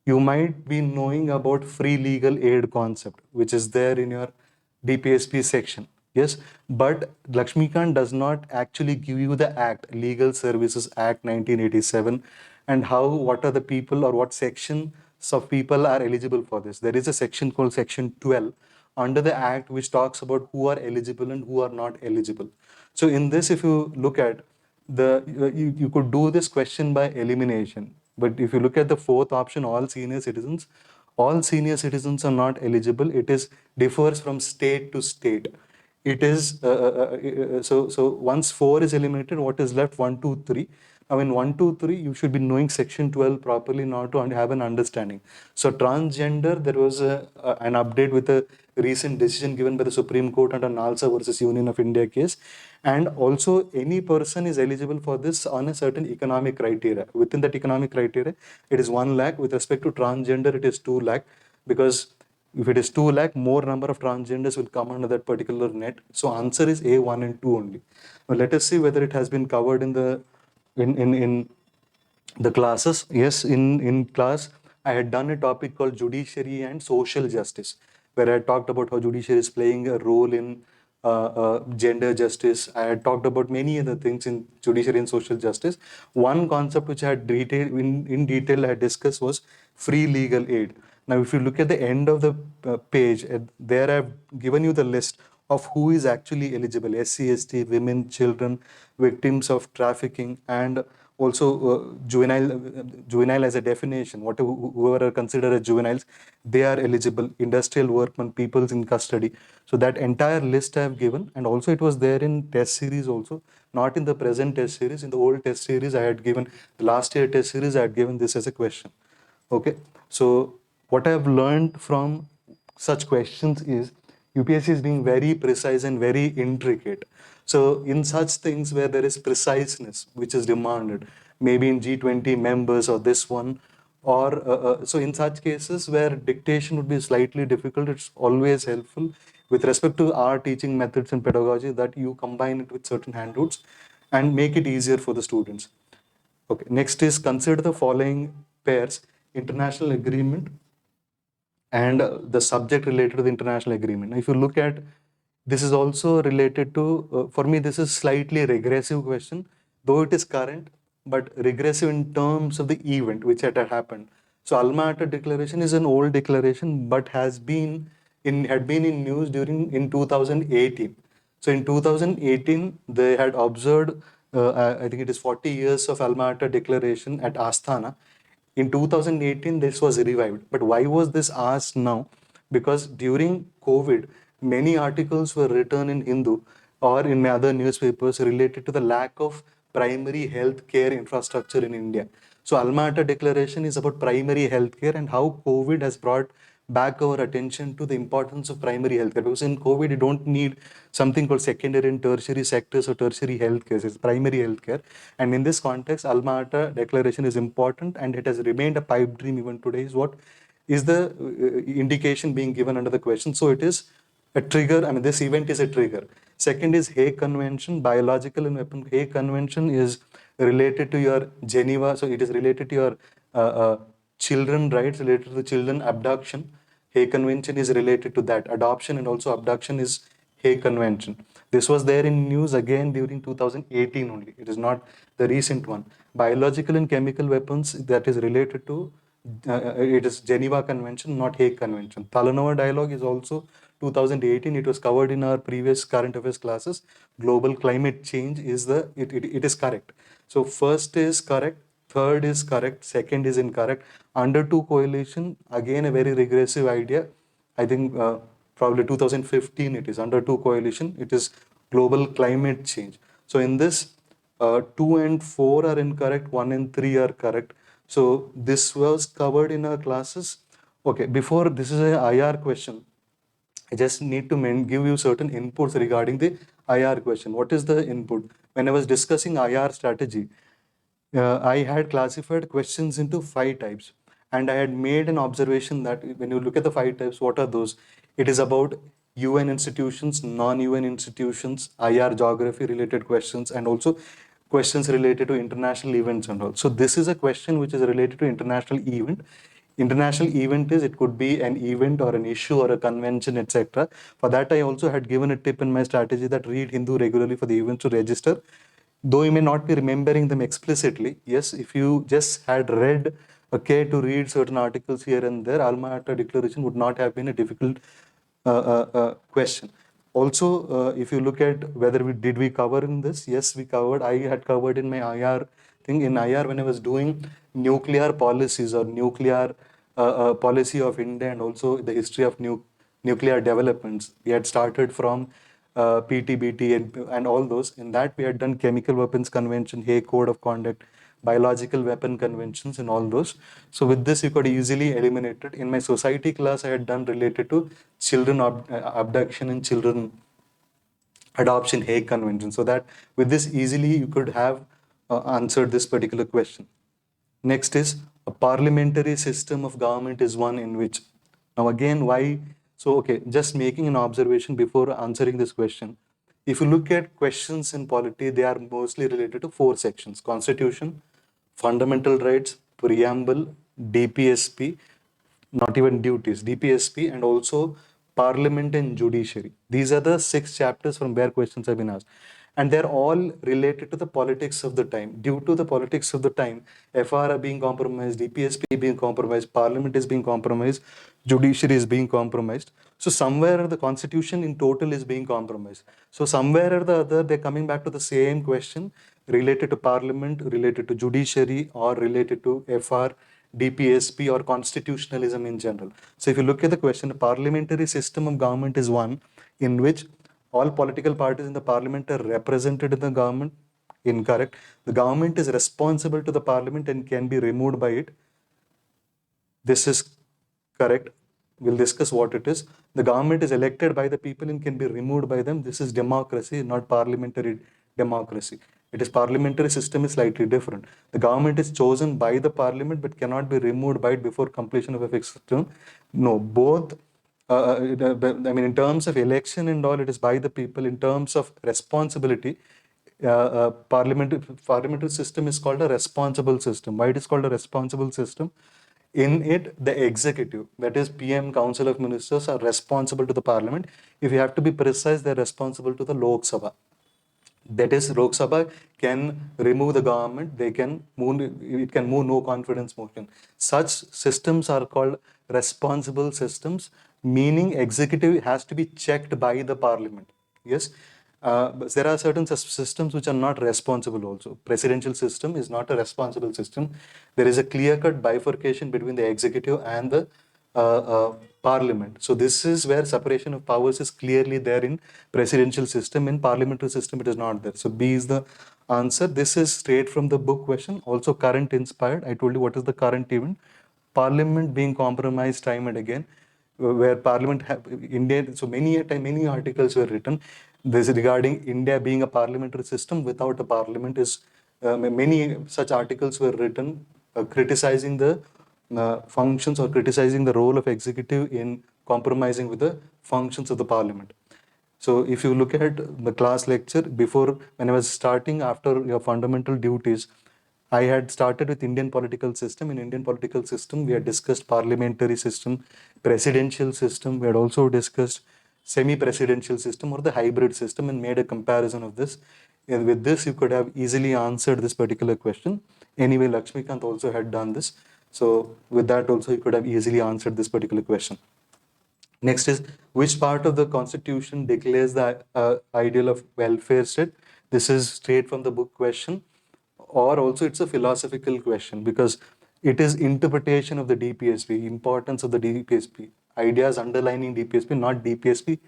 you might be knowing about free legal aid concept, which is there in your DPSP section. Yes, but Lakshmikant does not actually give you the act, Legal Services Act 1987, and what are the people or what sections of people are eligible for this. There is a section called Section 12 under the act which talks about who are eligible and who are not eligible. So in this, if you look at you could do this question by elimination. But if you look at the fourth option, all senior citizens are not eligible. It is differs from state to state. It is so once 4 is eliminated, what is left? 1, 2, 3. Now in 1, 2, 3, you should be knowing section 12 properly now to have an understanding. So transgender, there was an update with a recent decision given by the Supreme Court under Nalsa versus Union of India case. And also any person is eligible for this on a certain economic criteria. Within that economic criteria, it is 1 lakh. With respect to transgender, it is 2 lakh, because if it is 2 lakh, more number of transgenders will come under that particular net. So answer is A, 1 and 2 only. Now let us see whether it has been covered in the classes. Yes, in class, I had done a topic called judiciary and social justice, where I talked about how judiciary is playing a role in gender justice. I had talked about many other things in judiciary and social justice. One concept which I had in detail I had discussed was free legal aid. Now, if you look at the end of the page, there I've given you the list of who is actually eligible: SC, ST, women, children, victims of trafficking, and also juvenile as a definition. Whoever are considered as juveniles, they are eligible. Industrial workmen, peoples in custody. So that entire list I have given, and also it was there in test series also, not in the present test series. In the old test series, I had given the last year test series. I had given this as a question. Okay, so what I have learned from such questions is UPSC is being very precise and very intricate. So in such things where there is preciseness which is demanded, maybe in G20 members or this one, or so in such cases where dictation would be slightly difficult, it's always helpful with respect to our teaching methods and pedagogy that you combine it with certain handouts and make it easier for the students. Okay, next is consider the following pairs: international agreement and the subject related to the international agreement. Now, if you look at this, is also related to, for me, this is slightly regressive question, though it is current, but regressive in terms of the event which had happened. So Alma Ata Declaration is an old declaration, but had been in news in 2018. So in 2018, they had observed, I think it is 40 years of Alma Ata Declaration at Astana. In 2018, this was revived. But why was this asked now? Because during COVID, many articles were written in Hindu or in other newspapers related to the lack of primary health care infrastructure in India. So Alma Ata Declaration is about primary health care and how COVID has brought back our attention to the importance of primary healthcare. Because in COVID, you don't need something called secondary and tertiary sectors or tertiary healthcare. It's primary healthcare. And in this context, Alma Ata Declaration is important, and it has remained a pipe dream even today. Is what is the indication being given under the question. So it is a trigger. I mean, this event is a trigger. Second is Hague Convention, biological and weapon. Hague Convention is related to your Geneva, so it is related to your children rights, related to the children abduction. Hague Convention is related to that. Adoption and also abduction is Hague Convention. This was there in news again during 2018 only. It is not the recent one. Biological and chemical weapons, that is related to it is Geneva Convention, not Hague Convention. Talanoa Dialogue is also 2018. It was covered in our previous current affairs classes. Global climate change is it is correct. So first is correct, third is correct, second is incorrect. Under two coalition, again a very regressive idea. I think probably 2015 it is under two coalition. It is global climate change. So in this, 2 and 4 are incorrect, 1 and 3 are correct. So this was covered in our classes. Okay, before this is a IR question. I just need to give you certain inputs regarding the IR question. What is the input? When I was discussing IR strategy, I had classified questions into 5 types. And I had made an observation that when you look at the 5 types, what are those? It is about UN institutions, non-UN institutions, IR geography related questions, and also questions related to international events and all. So this is a question which is related to international event. International event is, it could be an event or an issue or a convention, etc. For that, I also had given a tip in my strategy that read Hindu regularly for the events to register. Though you may not be remembering them explicitly, yes, if you just had read, okay, to read certain articles here and there, Alma Ata declaration would not have been a difficult question. Also, if you look at whether did we cover in this, yes, we covered. I had covered in my IR thing. In IR, when I was doing nuclear policies or nuclear policy of India and also the history of nuclear developments, we had started from PTBT and all those. In that, we had done Chemical Weapons Convention, Hague Code of Conduct, Biological Weapon Conventions, and all those. So with this, you could easily eliminate it. In my society class, I had done related to children abduction and children adoption, Hague Convention. So that with this, easily you could have answered this particular question. Next is a parliamentary system of government is one in which. Now again, why? So, okay, just making an observation before answering this question. If you look at questions in polity, they are mostly related to 4 sections: Constitution, fundamental rights, preamble, DPSP, not even duties, DPSP, and also parliament and judiciary. These are the 6 chapters from where questions have been asked. And they're all related to the politics of the time. Due to the politics of the time, FR are being compromised, DPSP being compromised, parliament is being compromised, judiciary is being compromised. So somewhere the constitution in total is being compromised. So somewhere or the other, they're coming back to the same question related to parliament, related to judiciary, or related to FR, DPSP, or constitutionalism in general. So if you look at the question, the parliamentary system of government is one in which all political parties in the parliament are represented in the government. Incorrect. The government is responsible to the parliament and can be removed by it. This is correct. We'll discuss what it is. The government is elected by the people and can be removed by them. This is democracy, not parliamentary democracy. It is parliamentary system is slightly different. The government is chosen by the parliament but cannot be removed by it before completion of a fixed term. No, both. I mean, in terms of election and all, it is by the people. In terms of responsibility, parliamentary system is called a responsible system. Why it is called a responsible system? In it, the executive, that is PM, Council of Ministers, are responsible to the parliament. If you have to be precise, they're responsible to the Lok Sabha. That is, Lok Sabha can remove the government. It can move no confidence motion. Such systems are called responsible systems, meaning executive has to be checked by the parliament. Yes. But there are certain systems which are not responsible also. Presidential system is not a responsible system. There is a clear-cut bifurcation between the executive and the parliament. So this is where separation of powers is clearly there in presidential system. In parliamentary system, it is not there. So B is the answer. This is straight from the book question, also current inspired. I told you what is the current event. Parliament being compromised time and again, where parliament India, so many articles were written this regarding India being a parliamentary system without a parliament is many such articles were written criticizing the functions or criticizing the role of executive in compromising with the functions of the parliament. So if you look at the class lecture before, when I was starting after your fundamental duties, I had started with Indian political system. In Indian political system, we had discussed parliamentary system, presidential system. We had also discussed semi-presidential system or the hybrid system and made a comparison of this. And with this, you could have easily answered this particular question. Anyway, Lakshmikant also had done this. So with that also, you could have easily answered this particular question. Next is, which part of the constitution declares the ideal of welfare state? This is straight from the book question, or also it's a philosophical question because it is interpretation of the DPSP, importance of the DPSP, ideas underlining DPSP, not DPSP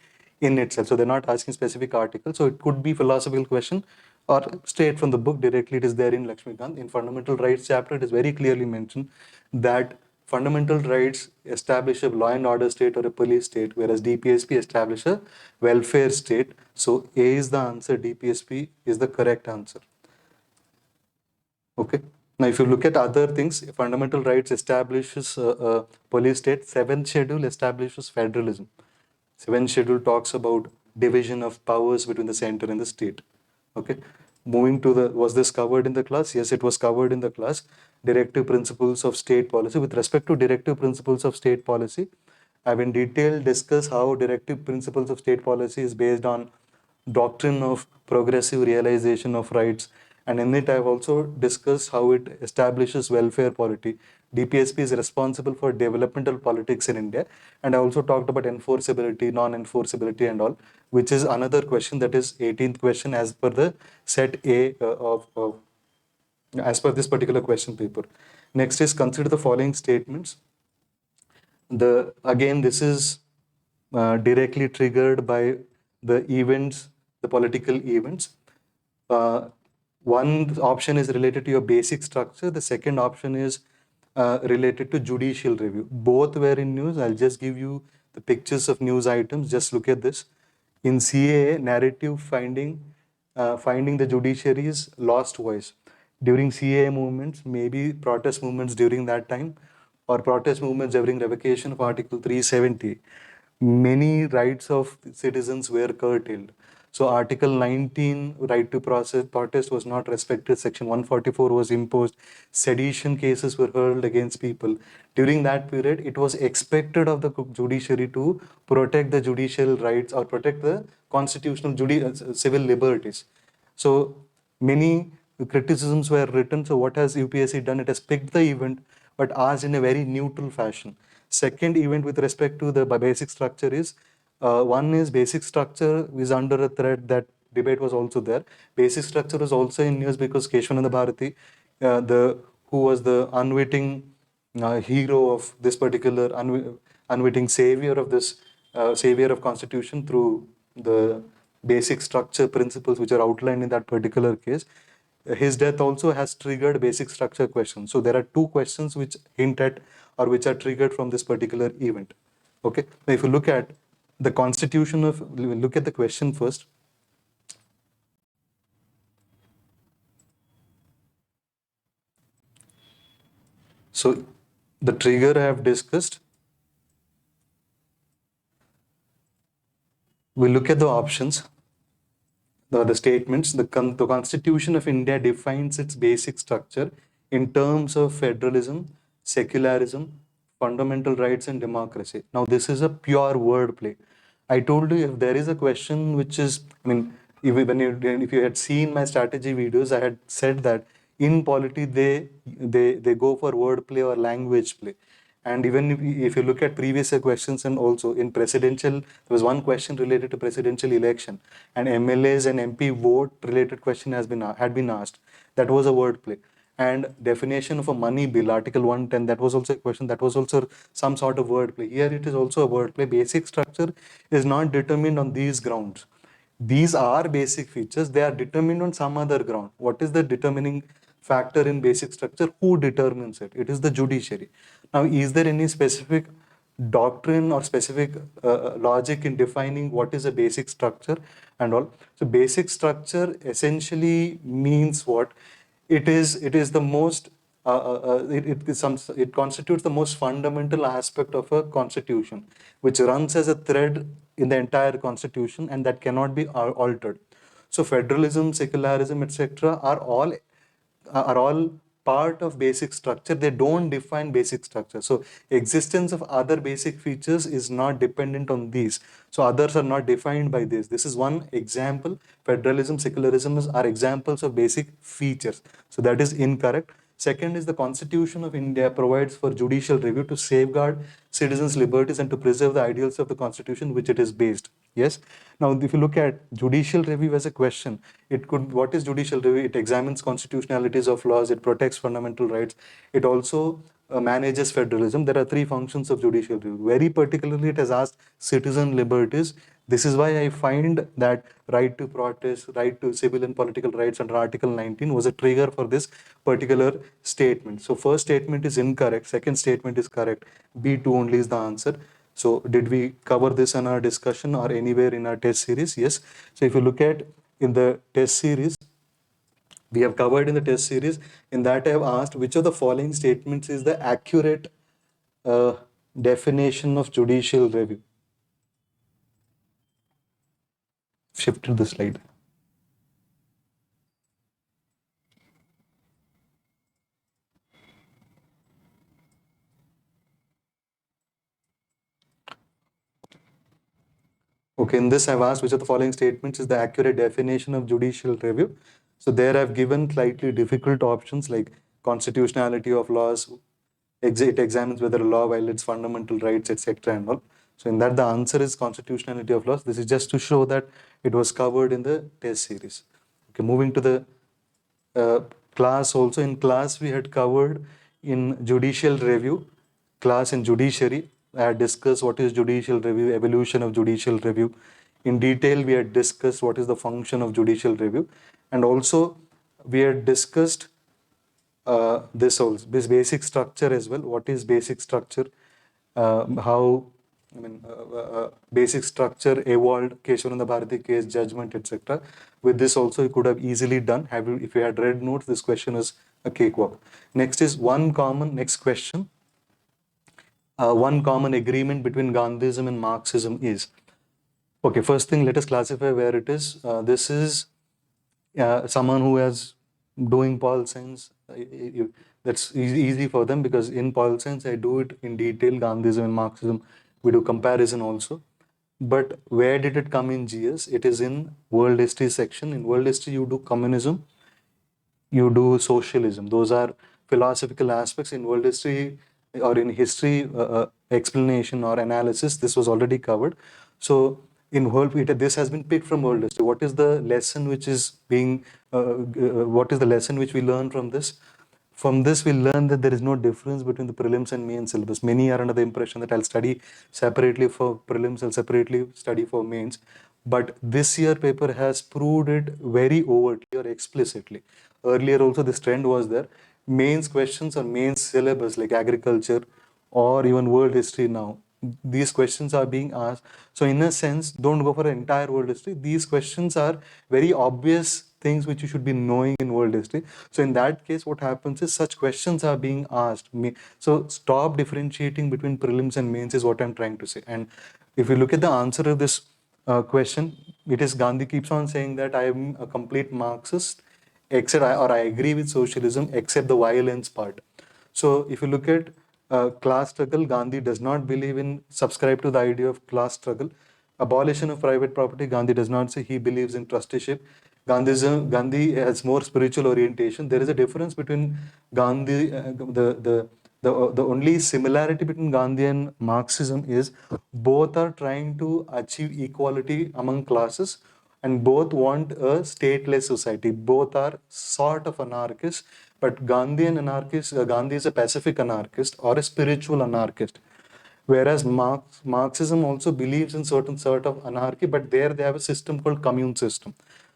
in itself. So they're not asking specific articles. So it could be philosophical question or straight from the book directly. It is there in Lakshmikant. In fundamental rights chapter, it is very clearly mentioned that fundamental rights establish a law and order state or a police state, whereas DPSP establish a welfare state. So A is the answer, DPSP is the correct answer. Okay. Now, if you look at other things, fundamental rights establishes a police state. Seventh schedule establishes federalism. Seventh schedule talks about division of powers between the center and the state. Okay. Moving to the, was this covered in the class? Yes, it was covered in the class. Directive principles of state policy. With respect to directive principles of state policy, I've in detail discussed how directive principles of state policy is based on doctrine of progressive realization of rights, and in it I've also discussed how it establishes welfare polity. DPSP is responsible for developmental politics in India, and I also talked about enforceability, non-enforceability and all, which is another question, that is 18th question as per the set A as per this particular question paper. Next is, consider the following statements. Again, this is directly triggered by the events, the political events. One option is related to your basic structure. The second option is related to judicial review. Both were in news. I'll just give you the pictures of news items. Just look at this. In CAA, narrative finding the judiciary's lost voice. During CAA movements, maybe protest movements during that time, or protest movements during revocation of Article 370, many rights of citizens were curtailed. So Article 19, right to protest, was not respected. Section 144 was imposed. Sedition cases were hurled against people. During that period, it was expected of the judiciary to protect the judicial rights or protect the constitutional civil liberties. So many criticisms were written. So what has UPSC done? It has picked the event, but asked in a very neutral fashion. Second event with respect to the basic structure is, one is basic structure is under a threat. That debate was also there. Basic structure was also in news because Keshwananda Bharati, who was the unwitting hero of this particular unwitting savior of this savior of constitution through the basic structure principles which are outlined in that particular case. His death also has triggered basic structure questions. So there are two questions which hint at or which are triggered from this particular event. Okay. Now, if you look at the constitution of, look at the question first. So the trigger I have discussed. We look at the options, the statements. The Constitution of India defines its basic structure in terms of federalism, secularism, fundamental rights, and democracy. Now, this is a pure wordplay. I told you, if there is a question which is, I mean, if you had seen my strategy videos, I had said that in polity they go for wordplay or language play. And even if you look at previous questions, and also in presidential, there was one question related to presidential election, and MLAs and MP vote related question had been asked. That was a wordplay. And definition of a money bill, Article 110, that was also a question. That was also some sort of wordplay. Here it is also a wordplay. Basic structure is not determined on these grounds. These are basic features. They are determined on some other ground. What is the determining factor in basic structure? Who determines it? It is the judiciary. Now, is there any specific doctrine or specific logic in defining what is a basic structure and all? So basic structure essentially means what? It is the most it constitutes the most fundamental aspect of a constitution, which runs as a thread in the entire constitution and that cannot be altered. So federalism, secularism, etc., are all part of basic structure. They don't define basic structure. So existence of other basic features is not dependent on these. So others are not defined by this. This is one example. Federalism, secularism are examples of basic features. So that is incorrect. Second is the Constitution of India provides for judicial review to safeguard citizens' liberties and to preserve the ideals of the Constitution which it is based. Yes. Now, if you look at judicial review as a question, it could, what is judicial review? It examines constitutionalities of laws, it protects fundamental rights, it also manages federalism. There are three functions of judicial review. Very particularly, it has asked citizen liberties. This is why I find that right to protest, right to civil and political rights under Article 19 was a trigger for this particular statement. So first statement is incorrect, second statement is correct, B2 only is the answer. So did we cover this in our discussion or anywhere in our test series? Yes. So if you look at in the test series, we have covered in the test series, in that I have asked which of the following statements is the accurate uh, definition of judicial review. Shifted the slide. Okay, in this I've asked which of the following statements is the accurate definition of judicial review. So there I've given slightly difficult options like constitutionality of laws, it examines whether a law violates fundamental rights, etc. and all. So in that the answer is constitutionality of laws. This is just to show that it was covered in the test series. Okay, moving to the class also. In class we had covered in judicial review, class in judiciary. I had discussed what is judicial review, evolution of judicial review. In detail, we had discussed what is the function of judicial review. And also, we had discussed this basic structure as well. What is basic structure? How basic structure evolved, Keshavananda Bharati case, judgment, etc. With this also you could have easily done. If you had read notes, this question is a cakewalk. Next is next question. One common agreement between Gandhism and Marxism is, okay, first thing, let us classify where it is. This is someone who is doing pol science. That's easy for them because in pol science, I do it in detail, Gandhism and Marxism. We do comparison also. But where did it come in GS? It is in world history section. In world history, you do communism, you do socialism. Those are philosophical aspects. In world history or in history explanation or analysis, this was already covered. So in world, this has been picked from world history. What is the lesson which is being, what is the lesson which we learn from this? From this, we learn that there is no difference between the prelims and main syllabus. Many are under the impression that I'll study separately for prelims, I'll separately study for mains. But this year paper has proved it very overtly or explicitly. Earlier also this trend was there. Mains questions or mains syllabus like agriculture or even world history now, these questions are being asked. So in a sense, don't go for an entire world history. These questions are very obvious things which you should be knowing in world history. So in that case, what happens is such questions are being asked. So stop differentiating between prelims and mains is what I'm trying to say. And if you look at the answer of this question, it is Gandhi keeps on saying that I am a complete Marxist, except I agree with socialism except the violence part. So if you look at class struggle, Gandhi does not believe in, subscribe to the idea of class struggle. Abolition of private property, Gandhi does not say. He believes in trusteeship. Gandhi has more spiritual orientation. There is a difference between Gandhi, the only similarity between Gandhi and Marxism is both are trying to achieve equality among classes and both want a stateless society. Both are sort of anarchists, but Gandhi is a pacific anarchist or a spiritual anarchist. Whereas Marxism also believes in certain sort of anarchy, but there they have a system called commune system.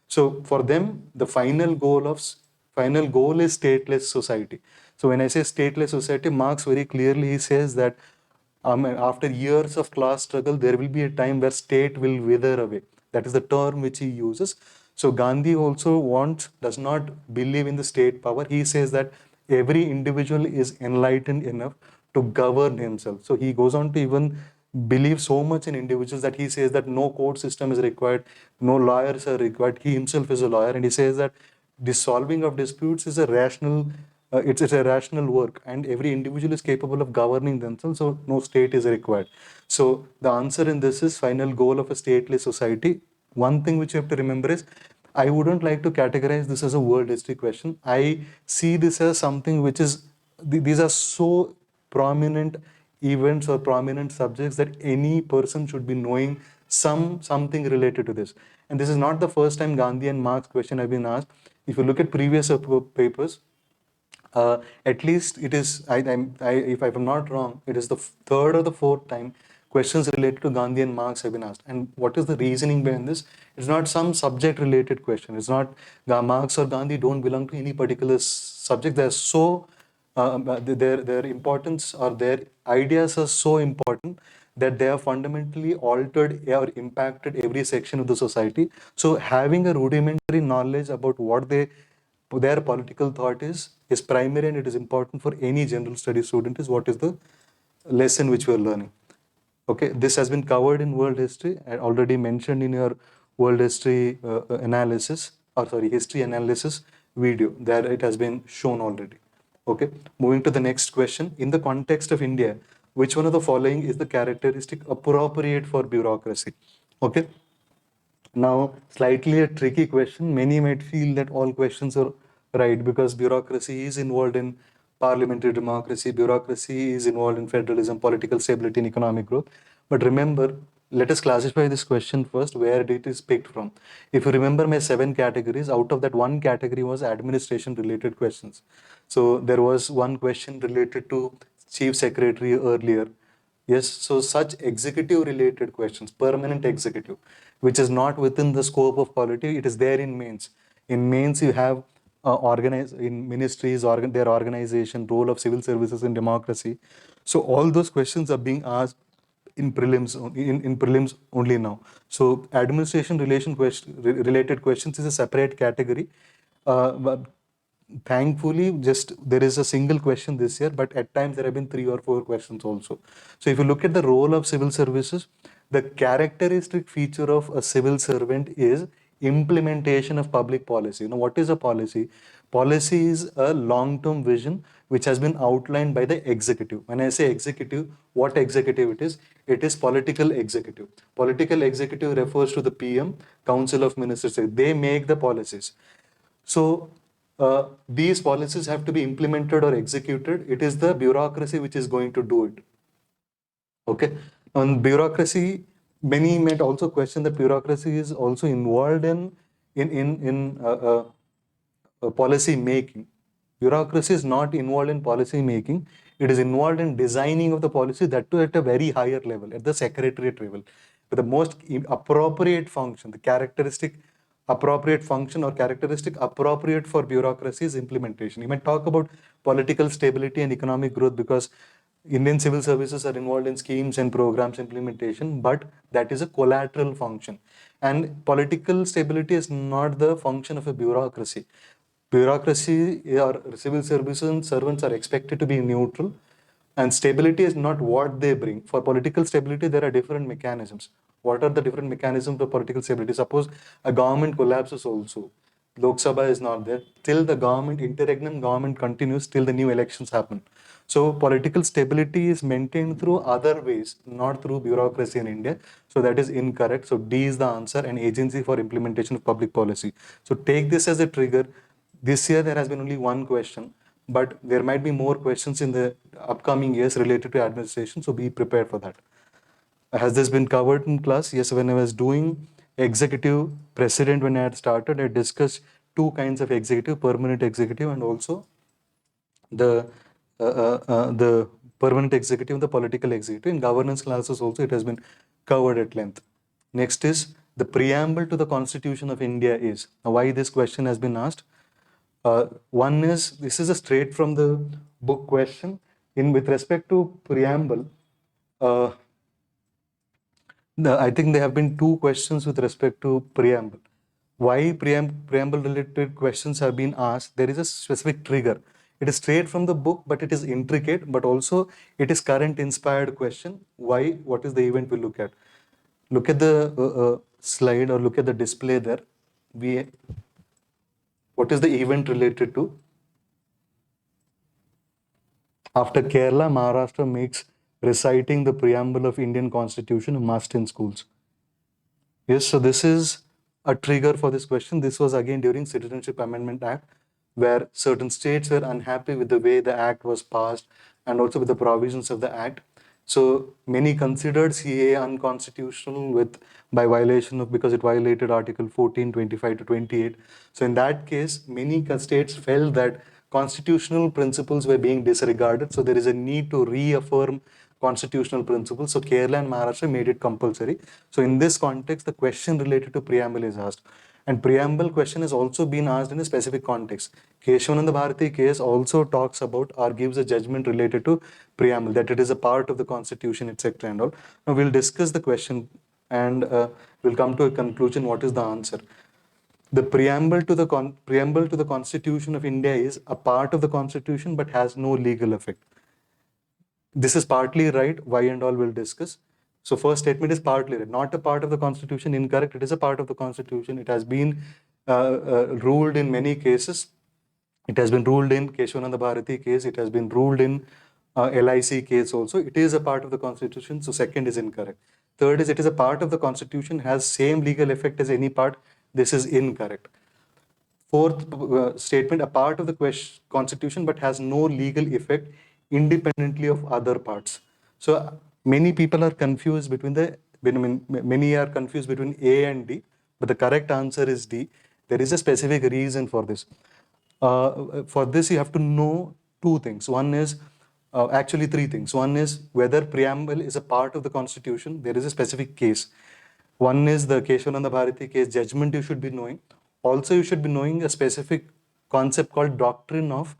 So for them, the final goal is stateless society. So when I say stateless society, Marx very clearly he says that after years of class struggle, there will be a time where state will wither away. That is the term which he uses. So Gandhi also does not believe in the state power. He says that every individual is enlightened enough to govern himself. So he goes on to even believe so much in individuals that he says that no court system is required, no lawyers are required. He himself is a lawyer, and he says that the solving of disputes is a rational, it's a rational work, and every individual is capable of governing themselves, so no state is required. So the answer in this is final goal of a stateless society. One thing which you have to remember is, I wouldn't like to categorize this as a world history question. I see this as something which is, these are so prominent events or prominent subjects that any person should be knowing something related to this. And this is not the first time Gandhi and Marx question have been asked. If you look at previous papers, at least it is, if I'm not wrong, it is the third or the fourth time questions related to Gandhi and Marx have been asked. And what is the reasoning behind this? It's not some subject related question. It's not Marx or Gandhi don't belong to any particular subject. They're so, their importance or their ideas are so important that they have fundamentally altered or impacted every section of the society. So having a rudimentary knowledge about what their political thought is primary, and it is important for any general study student, is what is the lesson which we are learning. Okay, this has been covered in world history and already mentioned in your world history analysis, or sorry, history analysis video, that it has been shown already. Okay, moving to the next question. In the context of India, which one of the following is the characteristic appropriate for bureaucracy? Okay, now, slightly a tricky question. Many might feel that all questions are right because bureaucracy is involved in parliamentary democracy, bureaucracy is involved in federalism, political stability, and economic growth. But remember, let us classify this question first where it is picked from. If you remember my 7 categories, out of that, one category was administration related questions. So there was one question related to chief secretary earlier. Yes, so such executive related questions, permanent executive, which is not within the scope of polity, it is there in mains. In mains, you have in ministries, their organization, role of civil services in democracy. So all those questions are being asked in prelims, in prelims only now. So administration related questions is a separate category. But thankfully, just there is a single question this year, but at times there have been 3 or 4 questions also. So if you look at the role of civil services, the characteristic feature of a civil servant is implementation of public policy. What is a policy? Policy is a long-term vision which has been outlined by the executive. When I say executive, what executive it is? It is political executive. Political executive refers to the PM, Council of Ministers. They make the policies. So these policies have to be implemented or executed. It is the bureaucracy which is going to do it. Okay. On bureaucracy, many might also question that bureaucracy is also involved in policy making. Bureaucracy is not involved in policy making. It is involved in designing of the policy, that too at a very higher level, at the secretariat level. But the most appropriate function, the characteristic appropriate function or characteristic appropriate for bureaucracy is implementation. You might talk about political stability and economic growth because Indian civil services are involved in schemes and programs implementation, but that is a collateral function. And political stability is not the function of a bureaucracy. Bureaucracy or civil services servants are expected to be neutral, and stability is not what they bring. For political stability, there are different mechanisms. What are the different mechanisms for political stability? Suppose a government collapses also. Lok Sabha is not there. Till the government, interregnum government continues till the new elections happen. So political stability is maintained through other ways, not through bureaucracy in India. So that is incorrect. So D is the answer, an agency for implementation of public policy. So take this as a trigger. This year there has been only one question, but there might be more questions in the upcoming years related to administration. So be prepared for that. Has this been covered in class? Yes, when I was doing executive president, when I had started, I discussed 2 kinds of executive, permanent executive and also the the permanent executive and the political executive. In governance classes also it has been covered at length. Next is the preamble to the Constitution of India is. Now, why this question has been asked? One is, this is a straight from the book question. With respect to preamble, I think there have been 2 questions with respect to preamble. Why preamble related questions have been asked? There is a specific trigger. It is straight from the book, but it is intricate, but also it is current inspired question. Why? What is the event we look at? Look at the slide or look at the display there. What is the event related to? After Kerala, Maharashtra makes reciting the preamble of Indian Constitution a must in schools. Yes, so this is a trigger for this question. This was again during Citizenship Amendment Act, where certain states were unhappy with the way the act was passed and also with the provisions of the act. So many considered CA unconstitutional by violation of, because it violated Article 14, 25 to 28. So in that case, many states felt that constitutional principles were being disregarded. So there is a need to reaffirm constitutional principles. So Kerala and Maharashtra made it compulsory. So in this context, the question related to preamble is asked. And preamble question has also been asked in a specific context. Keshavananda Bharati case also talks about or gives a judgment related to preamble, that it is a part of the constitution, etc. and all. Now we'll discuss the question and we'll come to a conclusion. What is the answer? The preamble to the Constitution of India is a part of the Constitution but has no legal effect. This is partly right. Why and all we'll discuss. So first statement is partly right. Not a part of the Constitution, incorrect. It is a part of the Constitution. It has been ruled in many cases. It has been ruled in Keshavananda Bharati case. It has been ruled in LIC case also. It is a part of the Constitution. So second is incorrect. Third is it is a part of the Constitution, has same legal effect as any part. This is incorrect. Fourth statement, a part of the Constitution but has no legal effect independently of other parts. So many people are confused between many are confused between A and D, but the correct answer is D. There is a specific reason for this. For this, you have to know two things. One is, actually three things. One is whether preamble is a part of the Constitution. There is a specific case. One is the Keshavananda Bharati case judgment you should be knowing. Also, you should be knowing a specific concept called doctrine of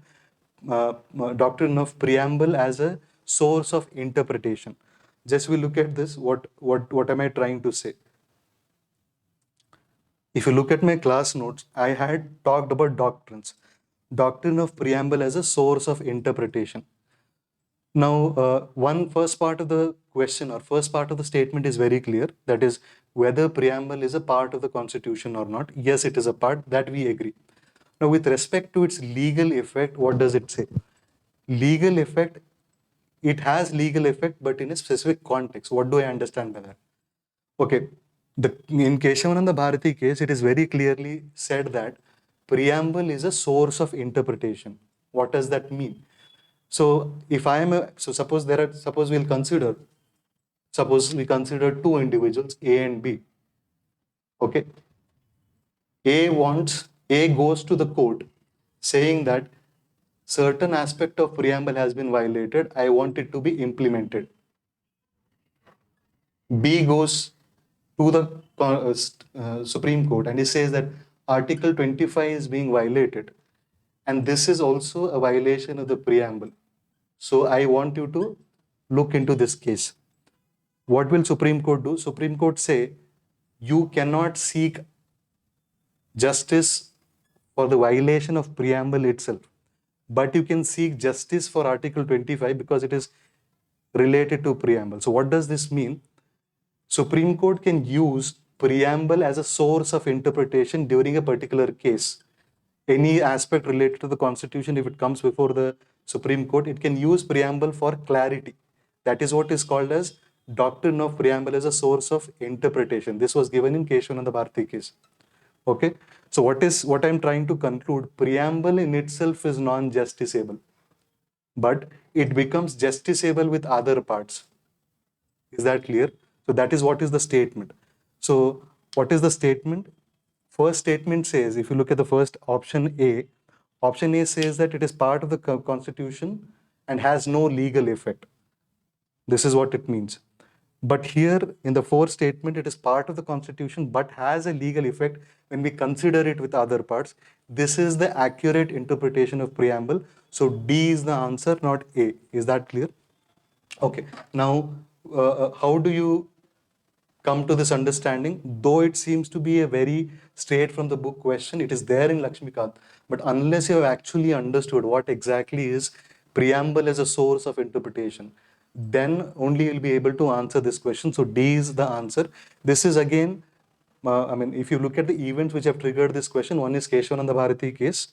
preamble as a source of interpretation. Just we look at this. What am I trying to say? If you look at my class notes, I had talked about doctrines. Doctrine of preamble as a source of interpretation. Now, first part of the question or first part of the statement is very clear. That is whether preamble is a part of the Constitution or not. Yes, it is a part, that we agree. Now, with respect to its legal effect, what does it say? Legal effect, it has legal effect, but in a specific context. What do I understand by that? Okay, in Keshavananda Bharati case, it is very clearly said that preamble is a source of interpretation. What does that mean? So if I am suppose we consider two individuals, A and B. Okay. A goes to the court saying that certain aspect of preamble has been violated. I want it to be implemented. B goes to the Supreme Court and he says that Article 25 is being violated. And this is also a violation of the preamble. So I want you to look into this case. What will Supreme Court do? Supreme Court say you cannot seek justice for the violation of preamble itself, but you can seek justice for Article 25 because it is related to preamble. So what does this mean? Supreme Court can use preamble as a source of interpretation during a particular case. Any aspect related to the Constitution, if it comes before the Supreme Court, it can use preamble for clarity. That is what is called as doctrine of preamble as a source of interpretation. This was given in Keshavananda Bharati case. Okay. So what I'm trying to conclude, preamble in itself is non-justiciable, but it becomes justiciable with other parts. Is that clear? So that is what is the statement. So what is the statement? First statement says, if you look at the first option A says that it is part of the Constitution and has no legal effect. This is what it means. But here in the fourth statement, it is part of the Constitution but has a legal effect when we consider it with other parts. This is the accurate interpretation of preamble. So D is the answer, not A. Is that clear? Okay. Now, how do you come to this understanding, though it seems to be a very straight from the book question, it is there in Lakshmikant, but unless you have actually understood what exactly is preamble as a source of interpretation, then only you'll be able to answer this question. So D is the answer. This is again, if you look at the events which have triggered this question, one is Keshavananda Bharati case.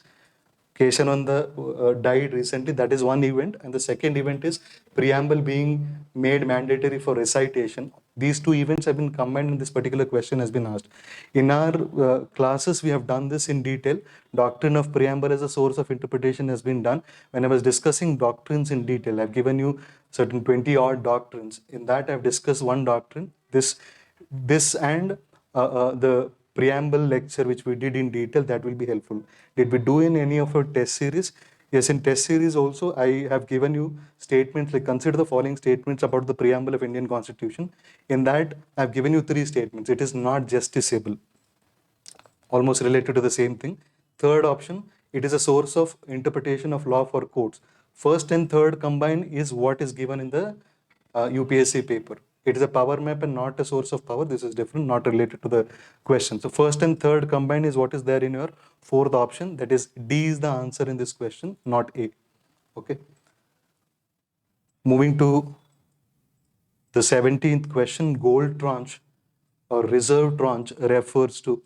Keshavananda died recently, that is one event. And the second event is preamble being made mandatory for recitation. These two events have been combined and this particular question has been asked. In our classes, we have done this in detail. Doctrine of preamble as a source of interpretation has been done. When I was discussing doctrines in detail, I've given you certain 20 odd doctrines. In that, I've discussed one doctrine, this and the preamble lecture which we did in detail, that will be helpful. Did we do in any of our test series? Yes, in test series also, I have given you statements like consider the following statements about the preamble of Indian Constitution. In that, I've given you 3 statements. It is not justiciable, almost related to the same thing. Third option, it is a source of interpretation of law for courts. First and third combined is what is given in the UPSC paper. It is a power map and not a source of power. This is different, not related to the question. So first and third combined is what is there in your fourth option. That is D is the answer in this question, not A. Okay. Moving to the 17th question, gold tranche or reserve tranche refers to.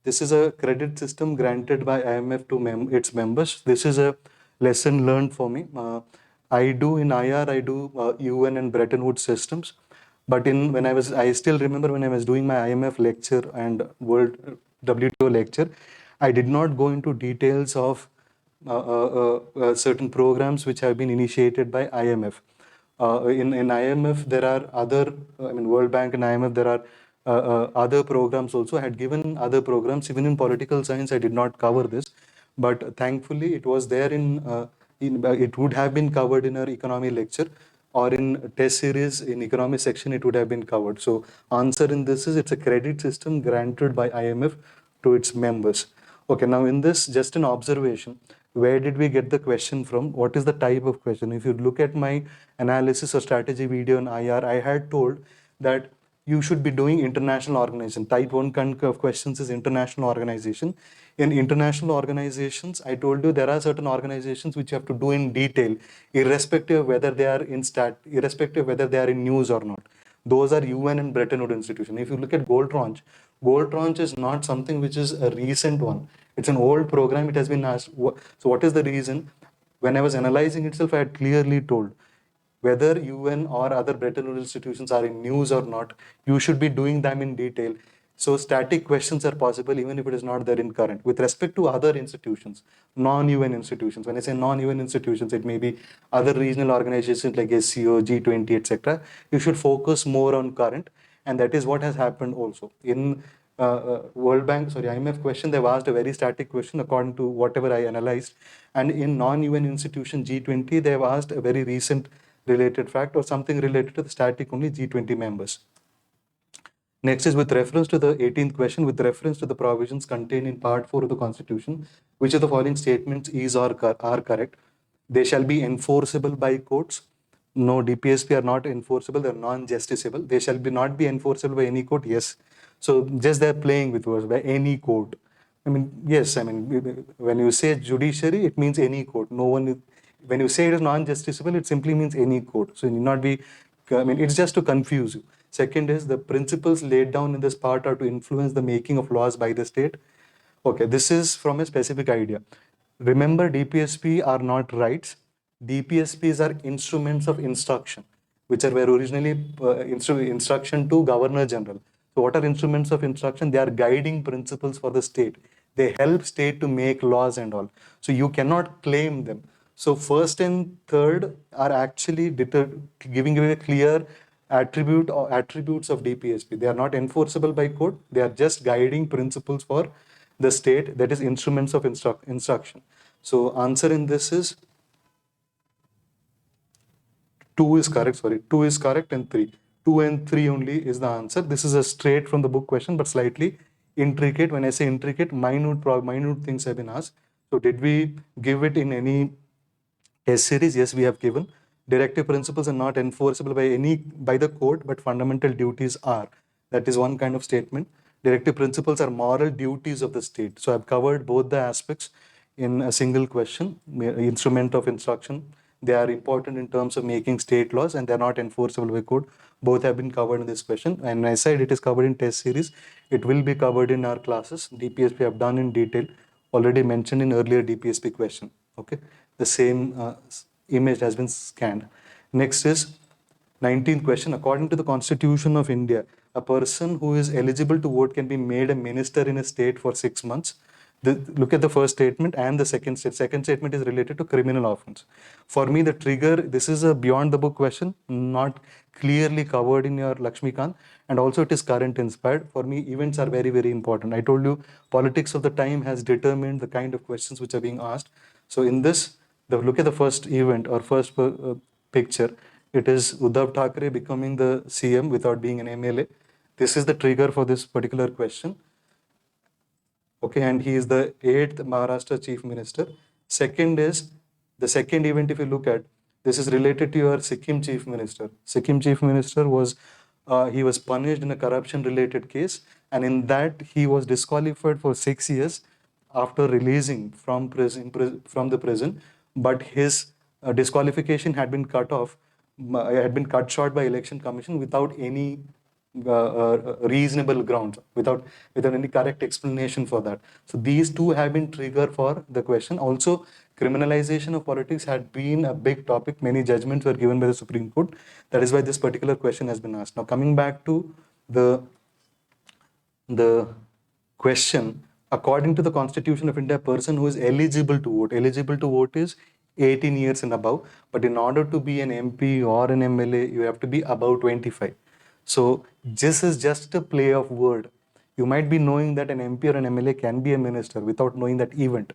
This is a credit system granted by IMF to its members. This is a lesson learned for me. I do in IR, I do UN and Bretton Woods systems. But I still remember when I was doing my IMF lecture and World WTO lecture, I did not go into details of certain programs which have been initiated by IMF. In IMF, there are other, World Bank and IMF, there are other programs also. I had given other programs. Even in political science, I did not cover this. But thankfully, it was there it would have been covered in our economy lecture, or in test series in economy section, it would have been covered. So answer in this is, it's a credit system granted by IMF to its members. Okay, now in this, just an observation. Where did we get the question from? What is the type of question? If you look at my analysis or strategy video on IR, I had told that you should be doing international organization. Type 1 kind of questions is international organization. In international organizations, I told you there are certain organizations which you have to do in detail, irrespective of whether they are irrespective of whether they are in news or not. Those are UN and Bretton Woods institution. If you look at Gold Tranche is not something which is a recent one. It's an old program. It has been asked. So what is the reason? When I was analyzing itself, I had clearly told whether UN or other Bretton Woods institutions are in news or not, you should be doing them in detail. So static questions are possible even if it is not there in current. With respect to other institutions, non-UN institutions, when I say non-UN institutions, it may be other regional organizations like SCO, G20, etc. You should focus more on current, and that is what has happened also. In IMF question, they've asked a very static question according to whatever I analyzed. And in non-UN institution G20, they've asked a very recent related fact or something related to the static only G20 members. Next is with reference to the 18th question, with reference to the provisions contained in part 4 of the Constitution, which of the following statements are correct? They shall be enforceable by courts. No, DPSP are not enforceable, they're non-justiciable. They shall not be enforceable by any court, yes. So just they're playing with words, by any court. Yes, when you say judiciary, it means any court. When you say it is non-justiciable, it simply means any court. So it need not be, it's just to confuse you. Second is the principles laid down in this part are to influence the making of laws by the state. Okay, this is from a specific idea. Remember, DPSP are not rights. DPSPs are instruments of instruction, which were originally instruction to Governor General. So what are instruments of instruction? They are guiding principles for the state. They help state to make laws and all. So you cannot claim them. So first and third are actually giving you a clear attribute or attributes of DPSP. They are not enforceable by court. They are just guiding principles for the state, that is instruments of instruction. So answer in this is 2 is correct, 2 is correct and 3. 2 and 3 only is the answer. This is a straight from the book question, but slightly intricate. When I say intricate, minute things have been asked. So did we give it in any test series? Yes, we have given. Directive principles are not enforceable by the court, but fundamental duties are. That is one kind of statement. Directive principles are moral duties of the state. So I've covered both the aspects in a single question. Instrument of instruction, they are important in terms of making state laws, and they're not enforceable by code. Both have been covered in this question. And I said it is covered in test series. It will be covered in our classes. DPSP have done in detail, already mentioned in earlier DPSP question. Okay, the same image has been scanned. Next is 19th question. According to the Constitution of India, a person who is eligible to vote can be made a minister in a state for 6 months. Look at the first statement and the second statement. Second statement is related to criminal offense. For me, the trigger, this is a beyond the book question, not clearly covered in your Lakshmikant, and also it is current inspired. For me, events are very, very important. I told you, politics of the time has determined the kind of questions which are being asked. So in this, look at the first event or first picture. It is Uddhav Thackeray becoming the CM without being an MLA. This is the trigger for this particular question. Okay, and he is the 8th Maharashtra Chief Minister. Second is, the second event, if you look at, this is related to your Sikkim Chief Minister. Sikkim Chief Minister was, he was punished in a corruption related case, and in that he was disqualified for 6 years after releasing from the prison, but his disqualification had been cut off, had been cut short by Election Commission without any reasonable grounds, without any correct explanation for that. So these two have been trigger for the question. Also, criminalization of politics had been a big topic. Many judgments were given by the Supreme Court. That is why this particular question has been asked. Now, coming back to the question, according to the Constitution of India, a person who is eligible to vote is 18 years and above. But in order to be an MP or an MLA, you have to be above 25. So this is just a play of word. You might be knowing that an MP or an MLA can be a minister without knowing that event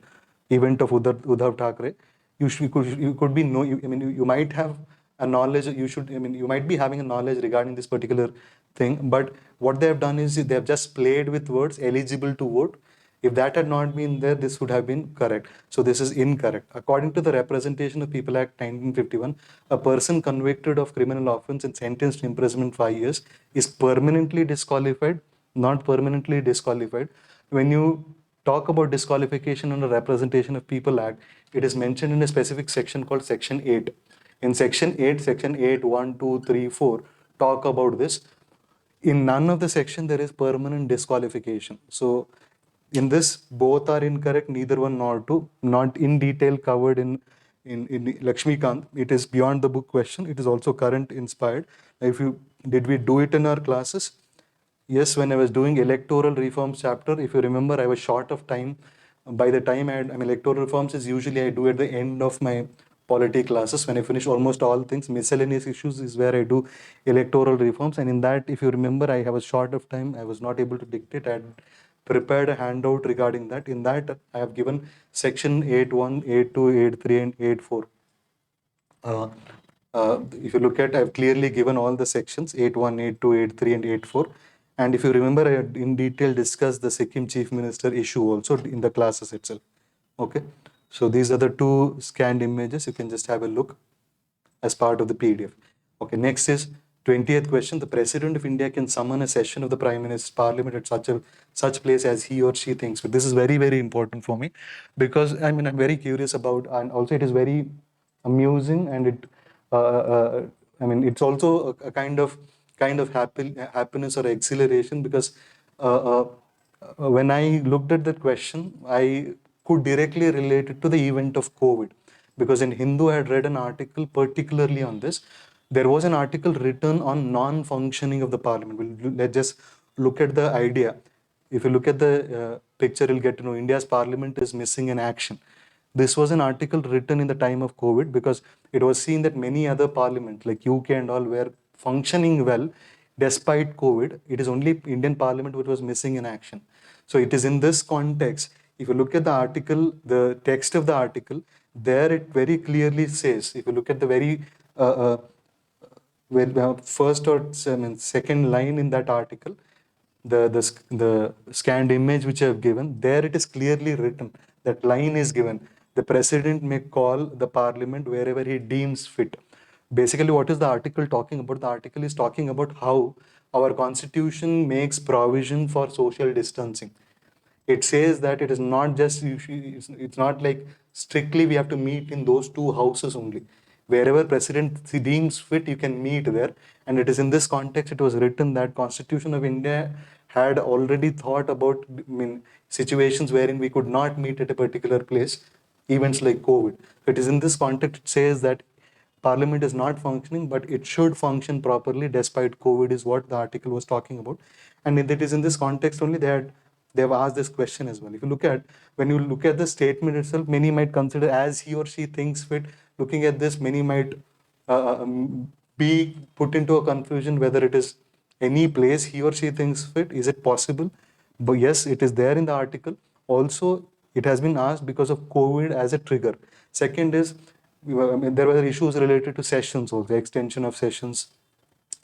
of Uddhav Thackeray. You could be you might have a knowledge. You might be having a knowledge regarding this particular thing. But what they have done is they have just played with words, eligible to vote. If that had not been there, this would have been correct. So this is incorrect. According to the Representation of People Act 1951, a person convicted of criminal offense and sentenced to imprisonment 5 years is permanently disqualified, not permanently disqualified. When you talk about disqualification under Representation of People Act, it is mentioned in a specific section called Section 8. In Section 8, 1, 2, 3, 4, talk about this. In none of the section there is permanent disqualification. So in this, both are incorrect, neither one nor two, not in detail covered in Lakshmikant. It is beyond the book question. It is also current inspired. Did we do it in our classes? Yes, when I was doing electoral reforms chapter, if you remember, I was short of time. By the time electoral reforms is usually I do at the end of my polity classes. When I finish almost all things, miscellaneous issues is where I do electoral reforms. And in that, if you remember, I was short of time. I was not able to dictate. I had prepared a handout regarding that. In that, I have given section 8.1, 8.2, 8.3, and 8.4. If you look at, I've clearly given all the sections 8.1, 8.2, 8.3, and 8.4. And if you remember, I had in detail discussed the Sikkim Chief Minister issue also in the classes itself. Okay. So these are the two scanned images. You can just have a look as part of the PDF. Okay. Next is 20th question. The President of India can summon a session of the Prime Minister's Parliament at such place as he or she thinks. But this is very, very important for me because I'm very curious about, and also it is very amusing, and it's also a kind of happiness or exhilaration because when I looked at that question, I could directly relate it to the event of COVID, because in Hindu I had read an article particularly on this. There was an article written on non-functioning of the parliament. Let's just look at the idea. If you look at the picture, you'll get to know India's parliament is missing in action. This was an article written in the time of COVID because it was seen that many other parliaments like UK and all were functioning well despite COVID. It is only Indian parliament which was missing in action. So it is in this context, if you look at the article, the text of the article, there it very clearly says, if you look at the very first or second line in that article, the scanned image which I have given, there it is clearly written, that line is given, the president may call the parliament wherever he deems fit. Basically, what is the article talking about? The article is talking about how our constitution makes provision for social distancing. It says that it is not just it's not like strictly we have to meet in those two houses only. Wherever president deems fit, you can meet there. And it is in this context it was written that Constitution of India had already thought about, I mean, situations wherein we could not meet at a particular place, events like COVID. So it is in this context it says that Parliament is not functioning, but it should function properly despite COVID, is what the article was talking about. And it is in this context only they have asked this question as well. If you look at, when you look at the statement itself, many might consider as he or she thinks fit. Looking at this, many might be put into a confusion whether it is any place he or she thinks fit. Is it possible? But yes, it is there in the article. Also, it has been asked because of COVID as a trigger. Second is, I mean, there were issues related to sessions, also extension of sessions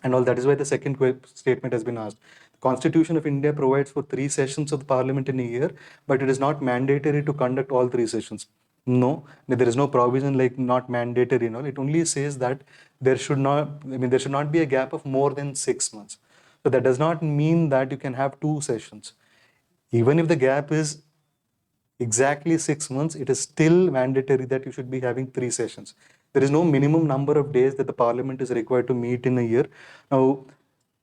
and all. That is why the second statement has been asked. The Constitution of India provides for 3 sessions of the Parliament in a year, but it is not mandatory to conduct all 3 sessions. No, there is no provision like not mandatory and all. It only says that there should not, I mean, there should not be a gap of more than 6 months. So that does not mean that you can have 2 sessions. Even if the gap is exactly 6 months, it is still mandatory that you should be having 3 sessions. There is no minimum number of days that the parliament is required to meet in a year. Now,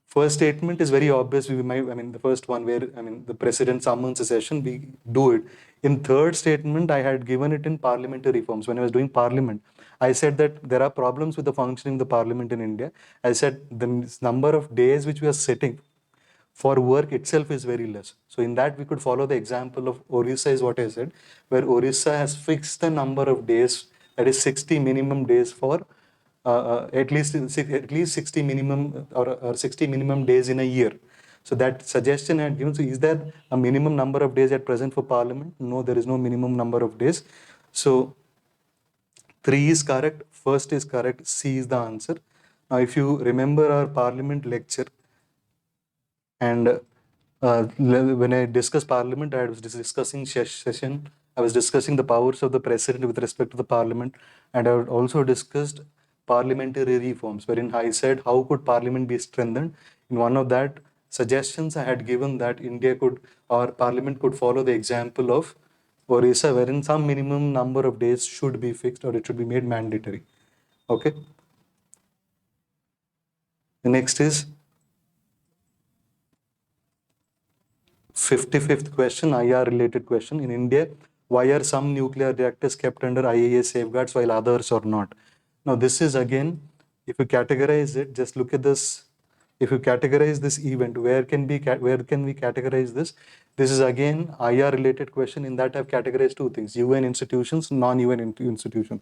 first statement is very obvious. We might, I mean, the first one where, I mean, the president summons a session, we do it. In third statement, I had given it in parliamentary reforms. When I was doing parliament, I said that there are problems with the functioning of the parliament in India. I said the number of days which we are setting for work itself is very less. So in that we could follow the example of Orissa, is what I said, where Orissa has fixed the number of days, that is 60 minimum days for at least 60 minimum or 60 minimum days in a year. So that suggestion I had given. So is there a minimum number of days at present for Parliament? No, there is no minimum number of days. So 3 is correct, first is correct, C is the answer. Now if you remember our Parliament lecture, and when I discussed Parliament, I was discussing session. I was discussing the powers of the president with respect to the Parliament, and I also discussed parliamentary reforms, wherein I said how could Parliament be strengthened. In one of that suggestions, I had given that India could, or Parliament could follow the example of Orissa, wherein some minimum number of days should be fixed or it should be made mandatory. Okay. The next is 55th question, IR related question. In India, why are some nuclear reactors kept under IAEA safeguards while others are not? Now, this is again, if you categorize it, just look at this. If you categorize this event, where can we categorize this? This is again IR related question. In that, I've categorized two things: UN institutions, non-UN institutions.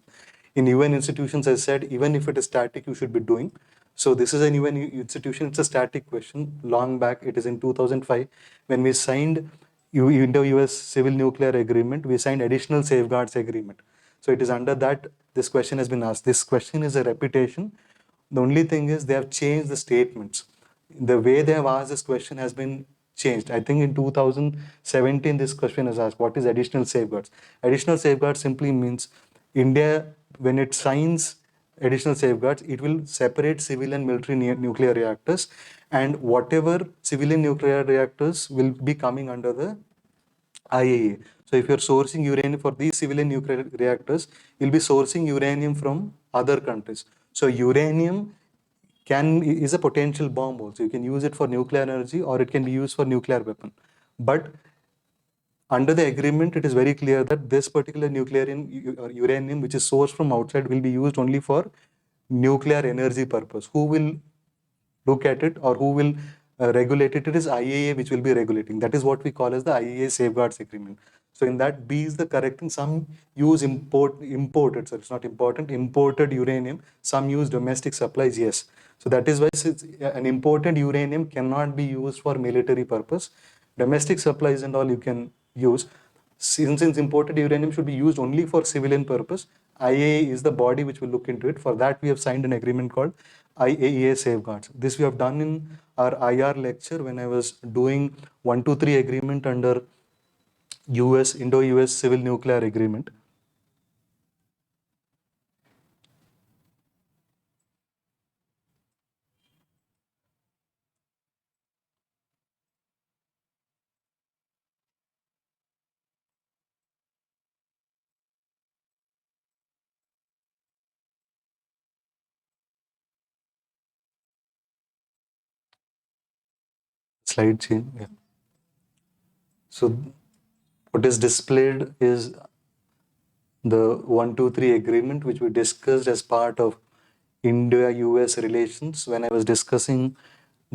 In UN institutions, I said even if it is static, you should be doing. So this is an UN institution. It's a static question. Long back, it is in 2005 when we signed Indo-US Civil Nuclear Agreement. We signed additional safeguards agreement. So it is under that this question has been asked. This question is a repetition. The only thing is they have changed the statements. The way they have asked this question has been changed. I think in 2017 this question is asked, what is additional safeguards? Additional safeguards simply means India, when it signs additional safeguards, it will separate civil and military nuclear reactors, and whatever civilian nuclear reactors will be coming under the IAEA. So if you're sourcing uranium for these civilian nuclear reactors, you'll be sourcing uranium from other countries. So uranium is a potential bomb also. You can use it for nuclear energy or it can be used for nuclear weapon. But under the agreement, it is very clear that this particular nuclear or uranium, which is sourced from outside, will be used only for nuclear energy purpose. Who will look at it or who will regulate it? It is IAEA which will be regulating. That is what we call as the IAEA safeguards agreement. So in that, B is the correct thing. Some use imported, so it's not important, imported uranium. Some use domestic supplies, yes. So that is why an imported uranium cannot be used for military purpose. Domestic supplies and all you can use. Since imported uranium should be used only for civilian purpose, IAEA is the body which will look into it. For that, we have signed an agreement called IAEA safeguards. This we have done in our IR lecture when I was doing 123 agreement under US, Indo-US Civil Nuclear Agreement. Slide change. Yeah. So what is displayed is the 123 agreement, which we discussed as part of India-US relations when I was discussing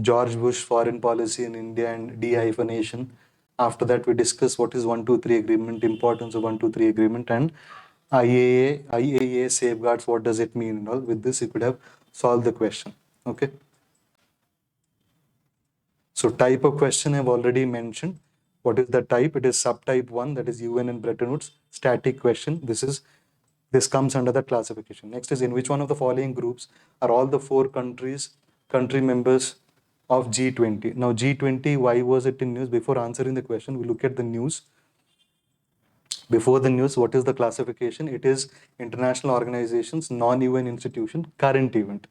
George Bush foreign policy in India and de-hyphenation. After that, we discussed what is 123 agreement, importance of 123 agreement, and IAEA safeguards, what does it mean and all. With this, you could have solved the question. Okay. So type of question I've already mentioned. What is the type? It is subtype 1, that is UN and Bretton Woods, static question. This comes under that classification. Next is, in which one of the following groups are all the four country members of G20? Now G20, why was it in news? Before answering the question, we look at the news. Before the news, what is the classification? It is international organizations, non-UN institution, current event.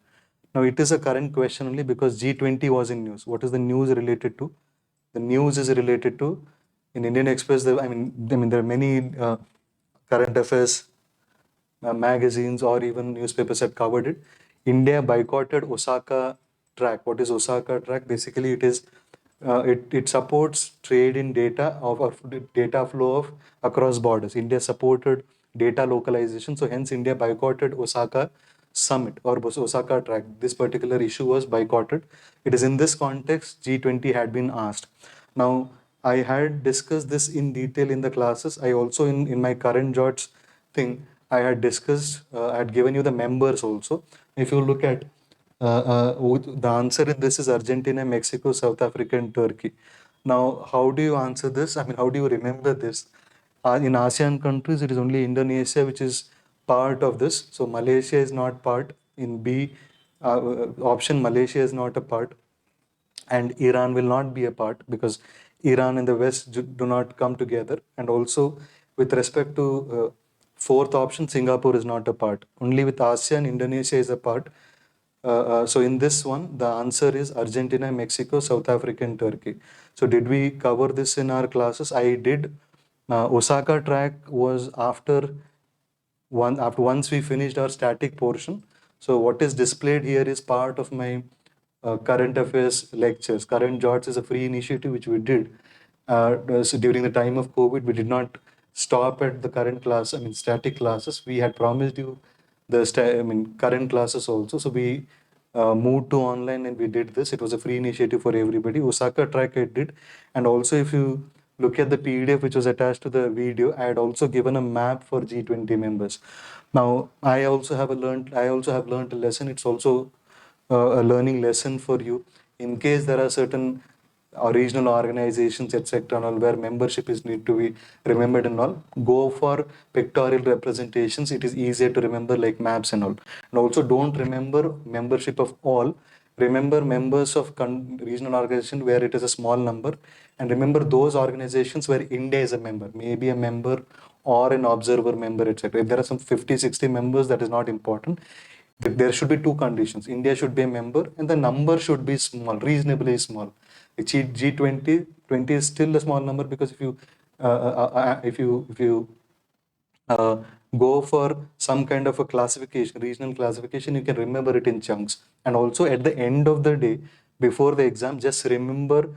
Now it is a current question only because G20 was in news. What is the news related to? The news is related to, in Indian Express, I mean there are many current affairs magazines or even newspapers have covered it. India boycotted Osaka track. What is Osaka track? Basically, it supports trade in of data flow of across borders. India supported data localization, so hence India boycotted Osaka summit or Osaka track. This particular issue was boycotted. It is in this context G20 had been asked. Now, I had discussed this in detail in the classes. I also in my current George thing, I had discussed, I had given you the members also. If you look at the answer in this is Argentina, Mexico, South Africa, and Turkey. Now, how do you answer this? I mean, how do you remember this? In ASEAN countries, it is only Indonesia which is part of this. So Malaysia is not part. In B option, Malaysia is not a part, and Iran will not be a part because Iran and the West do not come together. And also, with respect to fourth option, Singapore is not a part. Only with ASEAN, Indonesia is a part. So in this one, the answer is Argentina, Mexico, South Africa, and Turkey. So did we cover this in our classes? I did. Osaka track was after once we finished our static portion. So what is displayed here is part of my current affairs lectures. Current Jots is a free initiative which we did. So during the time of COVID, we did not stop at the current class, I mean static classes. We had promised you the current classes also. So we moved to online and we did this. It was a free initiative for everybody. Osaka track I did. And also if you look at the PDF which was attached to the video, I had also given a map for G20 members. Now I also have learned a lesson. It's also a learning lesson for you. In case there are certain regional organizations, etc., and all where membership is need to be remembered and all, go for pictorial representations. It is easier to remember, like maps and all. And also don't remember membership of all. Remember members of regional organization where it is a small number, and remember those organizations where India is a member, maybe a member or an observer member, etc. If there are some 50-60 members, that is not important. There should be two conditions. India should be a member and the number should be small, reasonably small. G20 is still a small number because if you go for some kind of a classification, regional classification, you can remember it in chunks. And also at the end of the day, before the exam, just remember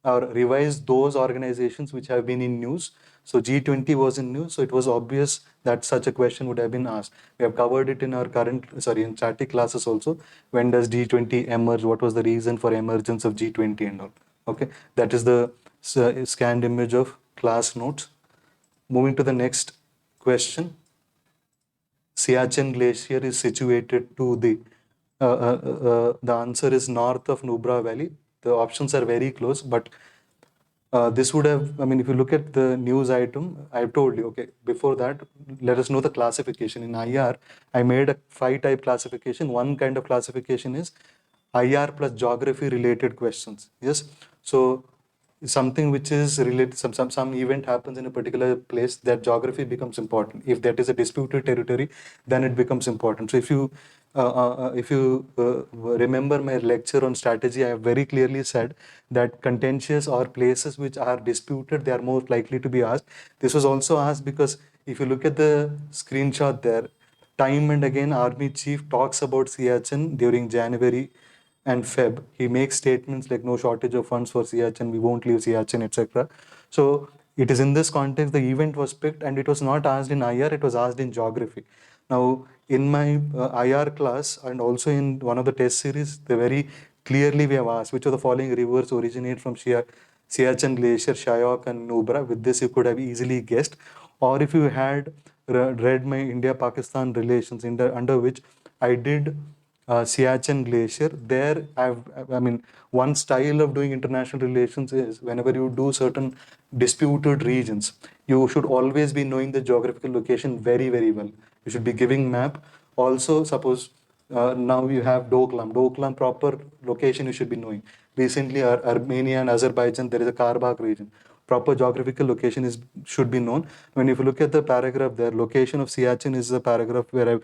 or revise those organizations which have been in news. So G20 was in news, so it was obvious that such a question would have been asked. We have covered it in our in static classes also. When does G20 emerge? What was the reason for emergence of G20 and all? Okay, that is the scanned image of class notes. Moving to the next question. Siachen Glacier is situated to the answer is north of Nubra Valley. The options are very close, but this would have, I mean, if you look at the news item, I've told you, okay, before that, let us know the classification. In IR, I made a 5-type classification. One kind of classification is IR plus geography related questions. Yes. So something which is related, some event happens in a particular place, that geography becomes important. If that is a disputed territory, then it becomes important. So if you remember my lecture on strategy, I have very clearly said that contentious or places which are disputed, they are more likely to be asked. This was also asked because if you look at the screenshot there, time and again Army Chief talks about Siachen during January and Feb, he makes statements like no shortage of funds for Siachen, we won't leave Siachen, etc. So it is in this context the event was picked, and it was not asked in IR, it was asked in geography. Now, in my IR class and also in one of the test series, they very clearly we have asked which of the following rivers originate from Siachen Glacier, Shyok and Nubra. With this, you could have easily guessed. Or if you had read my India-Pakistan relations, under which I did Siachen Glacier, there I mean, one style of doing international relations is whenever you do certain disputed regions, you should always be knowing the geographical location very, very well. You should be giving map. Also, suppose now you have Doklam. Doklam proper location you should be knowing. Recently, Armenia and Azerbaijan, there is a Karabakh region. Proper geographical location should be known. When if you look at the paragraph there, location of Siachen is the paragraph where I've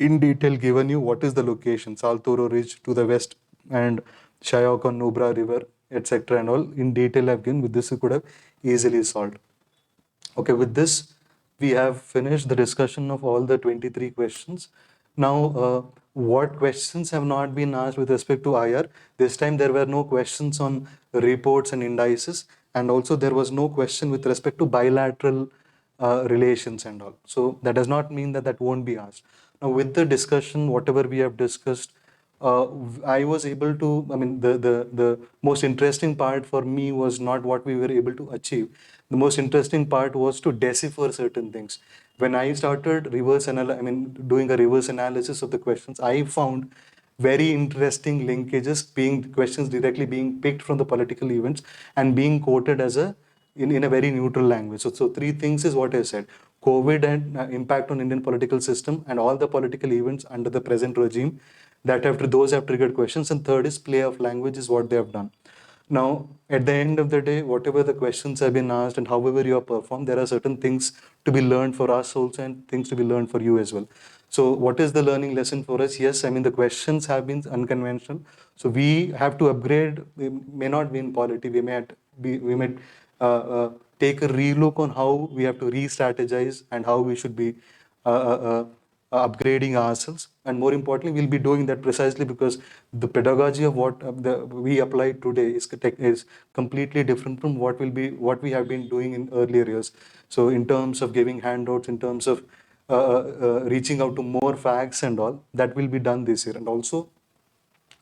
in detail given you what is the location, Saltoro Ridge to the west and Shyok on Nubra River, etc. and all in detail I've given. With this, you could have easily solved. Okay, with this, we have finished the discussion of all the 23 questions. Now, what questions have not been asked with respect to IR? This time there were no questions on reports and indices, and also there was no question with respect to bilateral relations and all. So that does not mean that that won't be asked. Now, with the discussion, whatever we have discussed, I was able to, I mean, the most interesting part for me was not what we were able to achieve. The most interesting part was to decipher certain things. When I started doing a reverse analysis of the questions, I found very interesting linkages, being questions directly being picked from the political events and being quoted as in a very neutral language. So three things is what I said. COVID and impact on Indian political system and all the political events under the present regime those have triggered questions. And third is play of language is what they have done. Now, at the end of the day, whatever the questions have been asked and however you have performed, there are certain things to be learned for us also and things to be learned for you as well. So what is the learning lesson for us? Yes, I mean, the questions have been unconventional. So we have to upgrade. We may not be in polity. We might take a relook on how we have to re-strategize and how we should be uh, uh, upgrading ourselves. And more importantly, we'll be doing that precisely because the pedagogy of what we apply today is completely different from what we have been doing in earlier years. So in terms of giving handouts, in terms of reaching out to more facts and all, that will be done this year. And also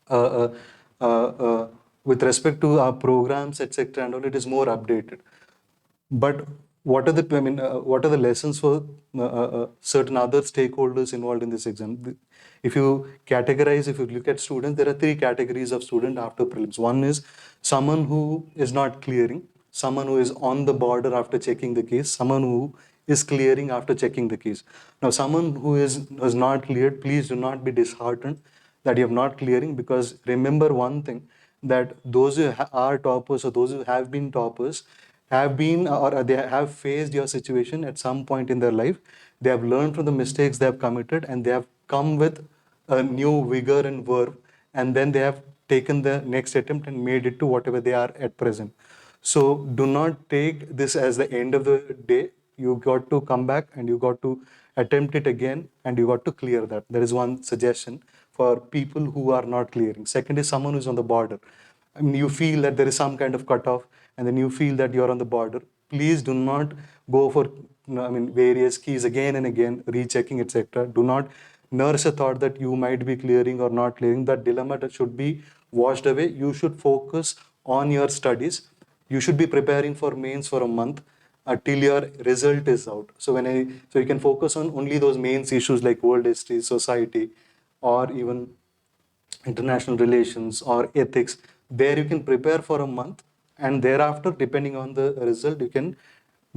uh, uh, uh, uh, with respect to our programs, etc., and all, it is more updated. But what are the lessons for certain other stakeholders involved in this exam? If you look at students, there are three categories of student after prelims. One is someone who is not clearing, someone who is on the border after checking the case, someone who is clearing after checking the case. Now, someone who is not cleared, please do not be disheartened that you have not clearing, because remember one thing, that those who are toppers or those who have been toppers have been or they have faced your situation at some point in their life. They have learned from the mistakes they have committed and they have come with a new vigor and verve, and then they have taken the next attempt and made it to whatever they are at present. So do not take this as the end of the day. You got to come back and you got to attempt it again and you got to clear that. There is one suggestion for people who are not clearing. Second is someone who's on the border. I mean, you feel that there is some kind of cutoff and then you feel that you're on the border. Please do not go for various keys again and again, rechecking, etc. Do not nurse a thought that you might be clearing or not clearing. That dilemma that should be washed away. You should focus on your studies. You should be preparing for mains for a month till your result is out. So you can focus on only those mains issues like world history, society, or even international relations or ethics. There you can prepare for a month, and thereafter, depending on the result, you can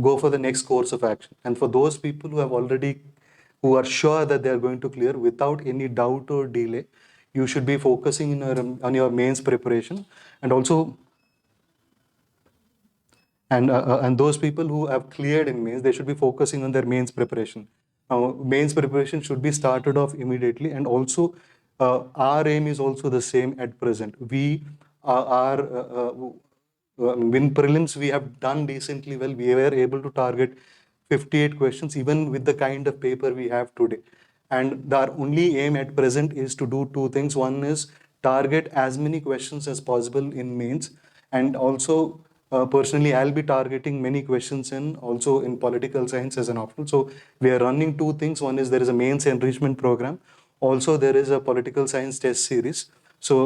go for the next course of action. And for those people who are sure that they are going to clear without any doubt or delay, you should be focusing on your mains preparation. And also, and those people who have cleared in mains, they should be focusing on their mains preparation. Now, mains preparation should be started off immediately, and also our aim is also the same at present. We are in prelims we have done decently well. We were able to target 58 questions, even with the kind of paper we have today. And our only aim at present is to do two things. One is target as many questions as possible in mains, and also personally I'll be targeting many questions in also in political science as an option. So we are running two things. One is there is a mains enrichment program, also there is a political science test series. So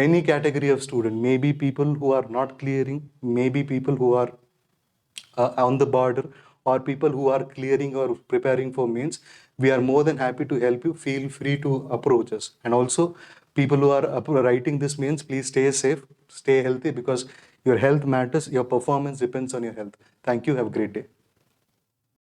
any category of student, maybe people who are not clearing, maybe people who are on the border, or people who are clearing or preparing for mains, we are more than happy to help you. Feel free to approach us. And also people who are writing this mains, please stay safe, stay healthy, because your health matters, your performance depends on your health. Thank you, have a great day.